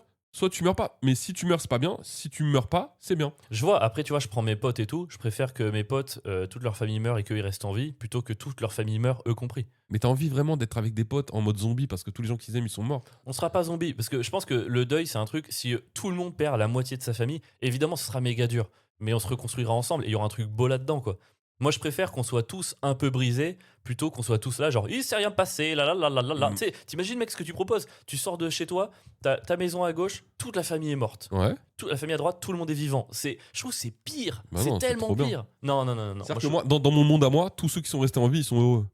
pas. Mais si tu meurs, c'est pas bien. Si tu meurs pas, c'est bien. Je vois, après, tu vois, je prends mes potes et tout. Je préfère que mes potes, toute leur famille meure et qu'eux, ils restent en vie, plutôt que toute leur famille meure, eux compris. Mais t'as envie vraiment d'être avec des potes en mode zombie parce que tous les gens qu'ils aiment, ils sont morts. On sera pas zombie, parce que je pense que le deuil, c'est un truc, si tout le monde perd la moitié de sa famille, évidemment, ce sera méga dur. Mais on se reconstruira ensemble et il y aura un truc beau là-dedans, quoi. Moi, je préfère qu'on soit tous un peu brisés plutôt qu'on soit tous là, genre, il s'est rien passé, là là là là là là. Mm. Tu sais, t'imagines, mec, ce que tu proposes. Tu sors de chez toi, ta maison à gauche, toute la famille est morte. Ouais. Toute la famille à droite, tout le monde est vivant. Je trouve que c'est pire. Bah c'est non, c'est tellement trop bien. pire. Non. C'est-à-dire que moi, dans mon monde à moi, tous ceux qui sont restés en vie, ils sont heureux.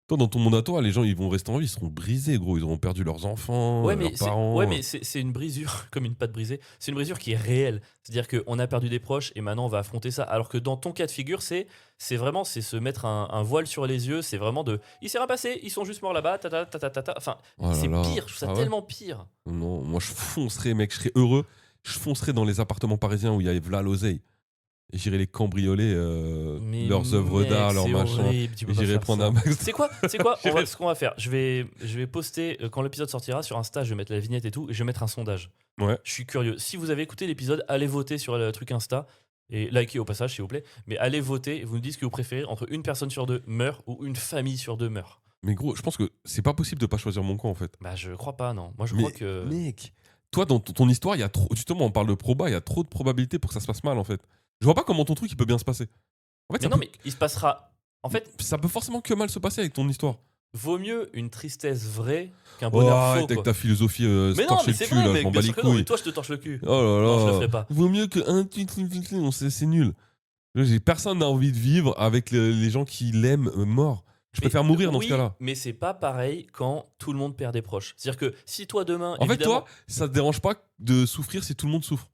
Toi, dans ton monde à toi, les gens, ils vont rester en vie, ils seront brisés, gros. Ils auront perdu leurs enfants, Ouais, mais leurs parents. c'est une brisure, comme une pâte brisée. C'est une brisure qui est réelle. C'est-à-dire qu'on a perdu des proches et maintenant on va affronter ça. Alors que dans ton cas de figure, c'est vraiment se mettre un voile sur les yeux. C'est vraiment il s'est rien passé, ils sont juste morts là-bas. Enfin, Oh là c'est là. pire. Je trouve ça Ah ouais tellement pire. Non, moi, je foncerais, mec. Je serais heureux. Je foncerais dans les appartements parisiens où il y a v'là l'oseille. Et j'irais les cambrioler, Mais leurs œuvres mec, d'art, leurs c'est machins. horrible, tu peux Et pas j'irais faire prendre ça. un max. C'est quoi ce qu'on va faire, je vais poster, quand l'épisode sortira sur Insta, je vais mettre la vignette et tout, et je vais mettre un sondage. Ouais. Je suis curieux. Si vous avez écouté l'épisode, allez voter sur le truc Insta, et likez au passage, s'il vous plaît. Mais allez voter, et vous nous dites ce que vous préférez entre une personne sur deux meurt ou une famille sur deux meurt. Mais gros, je pense que c'est pas possible de pas choisir mon camp, en fait. Bah, je crois pas, non. Moi, je Mais, crois que. mec, toi, dans ton histoire, il y a trop. Justement, on parle de proba, il y a trop de probabilités pour que ça se passe mal, en fait. Je vois pas comment ton truc il peut bien se passer. En fait, Mais ça non, peut- mais il se passera. En fait, ça peut forcément que mal se passer avec ton histoire. vaut mieux une tristesse vraie qu'un Oh, bonheur arrête faux. avec Quoi. ta philosophie Mais se non, torcher mais le c'est cul, vrai, là, je mec. m'en bats Bien les sûr que non, mais couilles. toi, je te torche le cul. Oh là là. Non, je le ferai pas. Vaut mieux que c'est personne n'a envie de vivre avec les gens qui l'aiment morts. Je Mais préfère mourir dans oui, ce cas-là. mais c'est pas pareil quand tout le monde perd des proches. C'est-à-dire que si toi demain. En fait, évidemment- toi, ça te dérange pas de souffrir si tout le monde souffre.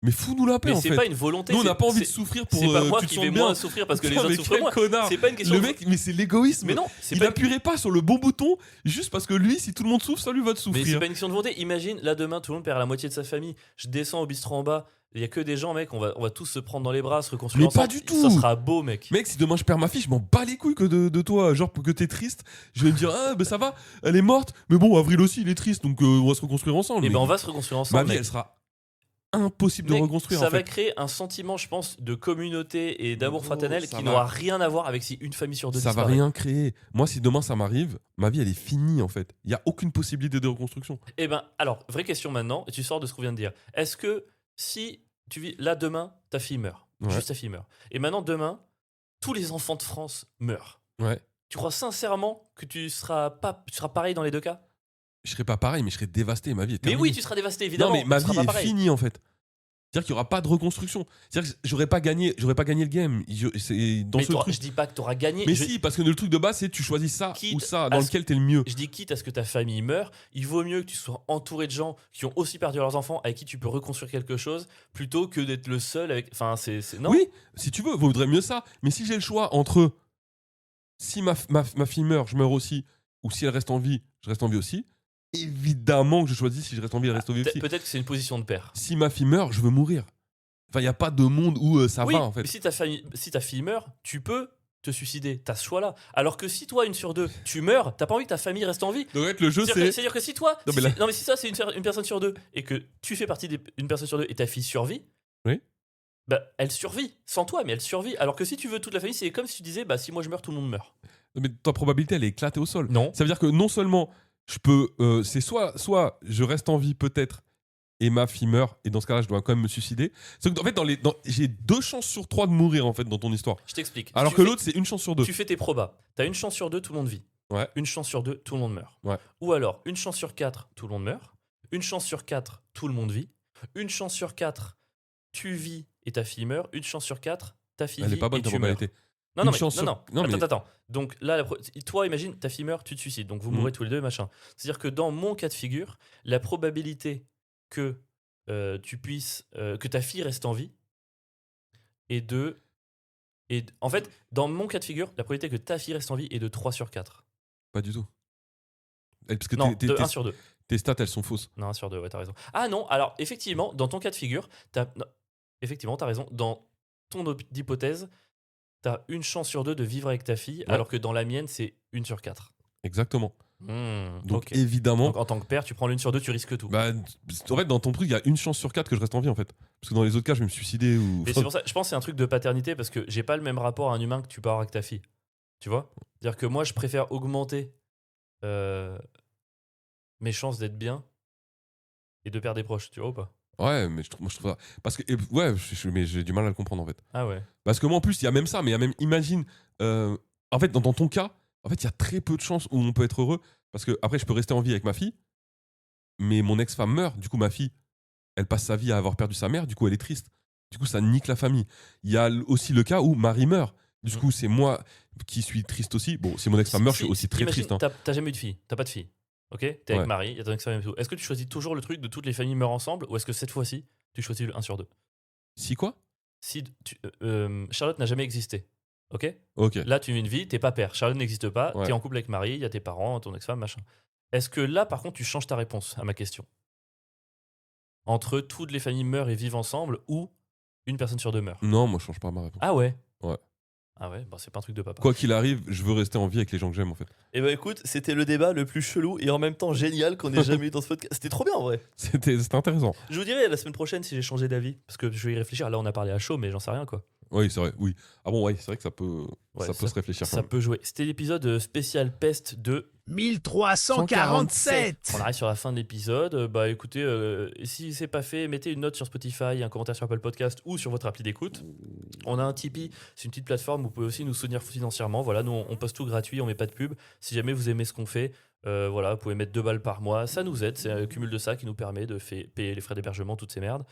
Mais fous-nous la paix, mais en c'est fait. pas une volonté. Nous, on n'a c'est- pas envie de c'est- souffrir pour C'est pas moi que tu qui te vais sentes bien. moins souffrir parce que les Putain, autres mais souffrent quel moins. connard. C'est pas une question. Le mec, mais c'est l'égoïsme. Mais non, c'est Il pas. appuierait pas sur le bon bouton juste parce que lui, si tout le monde souffre, ça lui va de Mais souffrir. c'est pas une question de volonté. Imagine, là demain, tout le monde perd la moitié de sa famille. Je descends au bistrot en bas. Il y a que des gens, mec. On va tous se prendre dans les bras, se reconstruire Mais ensemble. pas du tout. Ça sera beau, mec. Mec, si demain je perds ma fille, je m'en bats les couilles que de toi. Genre, que t'es triste, je vais me dire, ah, ben ça va, elle est morte. Mais bon, Avril aussi, il est triste, donc on va se reconstruire ensemble. Et Mais ben, on va se reconstruire ma ensemble. vie, mec. elle sera impossible de Mec, reconstruire, ça en va fait. créer un sentiment, je pense, de communauté et d'amour Gros, fraternel ça qui va. n'aura rien à voir avec si une famille sur deux Ça va disparaît. rien créer. Moi, si demain ça m'arrive, ma vie, elle est finie, en fait. Il y a aucune possibilité de reconstruction. Eh ben, alors, vraie question maintenant, et tu sors de ce qu'on vient de dire. Est-ce que si tu vis là demain, ta fille meurt, Ouais. juste ta fille meurt, et maintenant demain, tous les enfants de France meurent. Ouais. Tu crois sincèrement que tu seras pareil dans les deux cas? Je serais pas pareil, mais je serais dévasté. Ma vie est Mais terminée. oui, tu seras dévasté évidemment. Non, mais ma tu seras vie pas est pareil. finie, en fait. C'est-à-dire qu'il n'y aura pas de reconstruction. C'est-à-dire que j'aurais pas gagné le game. C'est dans Mais ce truc. je dis pas que tu auras gagné. Mais je, si, parce que le truc de base, c'est tu choisis ça Quitte ou ça, à dans ce- lequel t'es le mieux. je dis quitte à ce que ta famille meure, il vaut mieux que tu sois entouré de gens qui ont aussi perdu leurs enfants, avec qui tu peux reconstruire quelque chose, plutôt que d'être le seul avec. Enfin, c'est non. Oui, si tu veux, vaudrait mieux ça. Mais si j'ai le choix entre si ma fille meurt, je meurs aussi, ou si elle reste en vie, je reste en vie aussi, évidemment que je choisis si je reste en vie, elle reste en vie aussi. Peut-être que c'est une position de père. Si ma fille meurt, je veux mourir. Enfin, il n'y a pas de monde où ça oui, va, en fait. mais si ta fille meurt, tu peux te suicider, t'as ce choix-là. Alors que si toi, 1 sur 2, tu meurs, t'as pas envie que ta famille reste en vie. Donc, en fait, le jeu, C'est-à-dire que si toi, Non, mais là- non mais si ça c'est une personne sur 2 et que tu fais partie d'une personne sur 2 et ta fille survit, Oui. bah elle survit sans toi, mais elle survit. Alors que si tu veux toute la famille, c'est comme si tu disais bah si moi je meurs, tout le monde meurt. Non, mais ta probabilité, elle est éclatée au sol. Non. Ça veut dire que non seulement je peux. C'est soit je reste en vie peut-être et ma fille meurt, et dans ce cas-là, je dois quand même me suicider. C'est que, en fait, j'ai 2 chances sur 3 de mourir en fait dans ton histoire. Je t'explique. Alors Tu que fais- l'autre, c'est 1 chance sur 2. Tu fais tes probas. T'as 1 chance sur 2, tout le monde vit. Ouais. 1 chance sur 2, tout le monde meurt. Ouais. Ou alors 1 chance sur 4, tout le monde meurt. 1 chance sur 4, tout le monde vit. 1 chance sur 4, tu vis et ta fille meurt. 1 chance sur 4, ta fille Elle vit est pas bonne et ta tu meurs. probabilité. Non, Une non, mais, chance non, sur- non. non, mais- Attends. Donc là, toi, imagine, ta fille meurt, tu te suicides. Donc vous mourrez tous les deux, machin. C'est-à-dire que dans mon cas de figure, la probabilité que tu puisses, que ta fille reste en vie est de. En fait, dans mon cas de figure, la probabilité que ta fille reste en vie est de 3 sur 4. Pas du tout. Parce que Non, de 1 sur 2. tes stats, elles sont fausses. Non, 1 sur 2, ouais, t'as raison. Ah non, alors effectivement, dans ton cas de figure, effectivement, t'as raison. Dans ton hypothèse, t'as 1 chance sur 2 de vivre avec ta fille, Ouais. alors que dans la mienne, c'est 1 sur 4. Exactement. Donc Ok. évidemment. Donc en tant que père, tu prends l'1 sur 2, tu risques tout. Bah, en fait, dans ton truc, il y a 1 chance sur 4 que je reste en vie en fait. Parce que dans les autres cas, je vais me suicider ou. Et c'est pour ça, je pense que c'est un truc de paternité parce que j'ai pas le même rapport à un humain que tu peux avoir avec ta fille. Tu vois? C'est-à-dire que moi, je préfère augmenter mes chances d'être bien et de perdre des proches, tu vois ou pas? Ouais, mais moi, je trouve ça. Parce que. Ouais, mais j'ai du mal à le comprendre en fait. Ah ouais. Parce que moi, en plus, il y a même ça, mais il y a même. Imagine. En fait, dans ton cas, en fait, il y a très peu de chances où on peut être heureux. Parce que après, je peux rester en vie avec ma fille, mais mon ex-femme meurt. Du coup, ma fille, elle passe sa vie à avoir perdu sa mère. Du coup, elle est triste. Du coup, ça nique la famille. Il y a aussi le cas où Marie meurt. Du coup, c'est moi qui suis triste aussi. Bon, si mon ex-femme meurt, je suis aussi très imagine, triste. Hein. T'as jamais eu de fille, t'as pas de fille. Ok? T'es avec Ouais. Marie, il y a ton ex-femme et tout. Est-ce que tu choisis toujours le truc de toutes les familles meurent ensemble ou est-ce que cette fois-ci, tu choisis le 1 sur 2? Si quoi? Si Charlotte n'a jamais existé. Ok? Ok. Là, tu vis une vie, t'es pas père. Charlotte n'existe pas, Ouais. t'es en couple avec Marie, il y a tes parents, ton ex-femme, machin. Est-ce que là, par contre, tu changes ta réponse à ma question? Entre toutes les familles meurent et vivent ensemble ou 1 personne sur 2 meurt? Non, moi, je change pas ma réponse. Ah ouais? Ouais. Ah ouais, bah c'est pas un truc de papa. Quoi qu'il arrive, je veux rester en vie avec les gens que j'aime en fait. Et bah écoute, c'était le débat le plus chelou et en même temps génial qu'on ait jamais eu dans ce podcast. C'était trop bien en vrai. C'était intéressant. Je vous dirai la semaine prochaine si j'ai changé d'avis. Parce que je vais y réfléchir. Là, on a parlé à chaud, mais j'en sais rien quoi. Oui, c'est vrai. Oui. Ah bon, ouais, c'est vrai que ça peut, Ouais, ça peut se réfléchir. Ça quand même. peut jouer. C'était l'épisode spécial peste de 1347. On arrive sur la fin de l'épisode. Bah écoutez, si c'est pas fait, mettez une note sur Spotify, un commentaire sur Apple Podcast ou sur votre appli d'écoute. On a un Tipeee, c'est une petite plateforme où vous pouvez aussi nous soutenir financièrement. Voilà, nous on poste tout gratuit, on met pas de pub. Si jamais vous aimez ce qu'on fait, voilà, vous pouvez mettre 2 balles par mois, ça nous aide. C'est un cumul de ça qui nous permet de payer les frais d'hébergement, toutes ces merdes.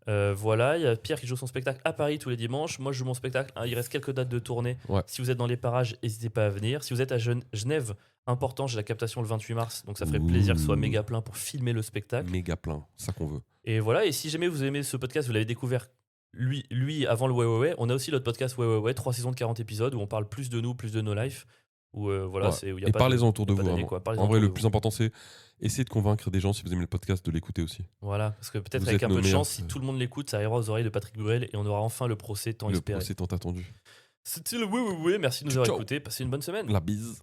Voilà, il y a Pierre qui joue son spectacle à Paris tous les dimanches. Moi je joue mon spectacle. Hein, il reste quelques dates de tournée. Ouais. Si vous êtes dans les parages, n'hésitez pas à venir. Si vous êtes à Genève, important, j'ai la captation le 28 mars, donc ça ferait plaisir que ce soit méga plein pour filmer le spectacle. Méga plein, ça qu'on veut. Et voilà, et si jamais vous aimez ce podcast, vous l'avez découvert lui avant le Ouais, on a aussi notre podcast Ouais, 3 saisons de 40 épisodes où on parle plus de nous, plus de nos lives. Où, voilà, Ouais. où y a Et pas parlez-en autour de pas vous. d'année, Vraiment. quoi. Parlez-en En vrai, autour le de plus vous. important, c'est essayer de convaincre des gens, si vous aimez le podcast, de l'écouter aussi. Voilà, parce que peut-être Vous avec êtes un nos peu de meilleurs, chance, si tout le monde l'écoute, ça arrivera aux oreilles de Patrick Bruel et on aura enfin le procès tant Le espéré. procès tant attendu. C'était le Ouais, merci de nous avoir Ciao. écoutés. Passez une bonne semaine. La bise.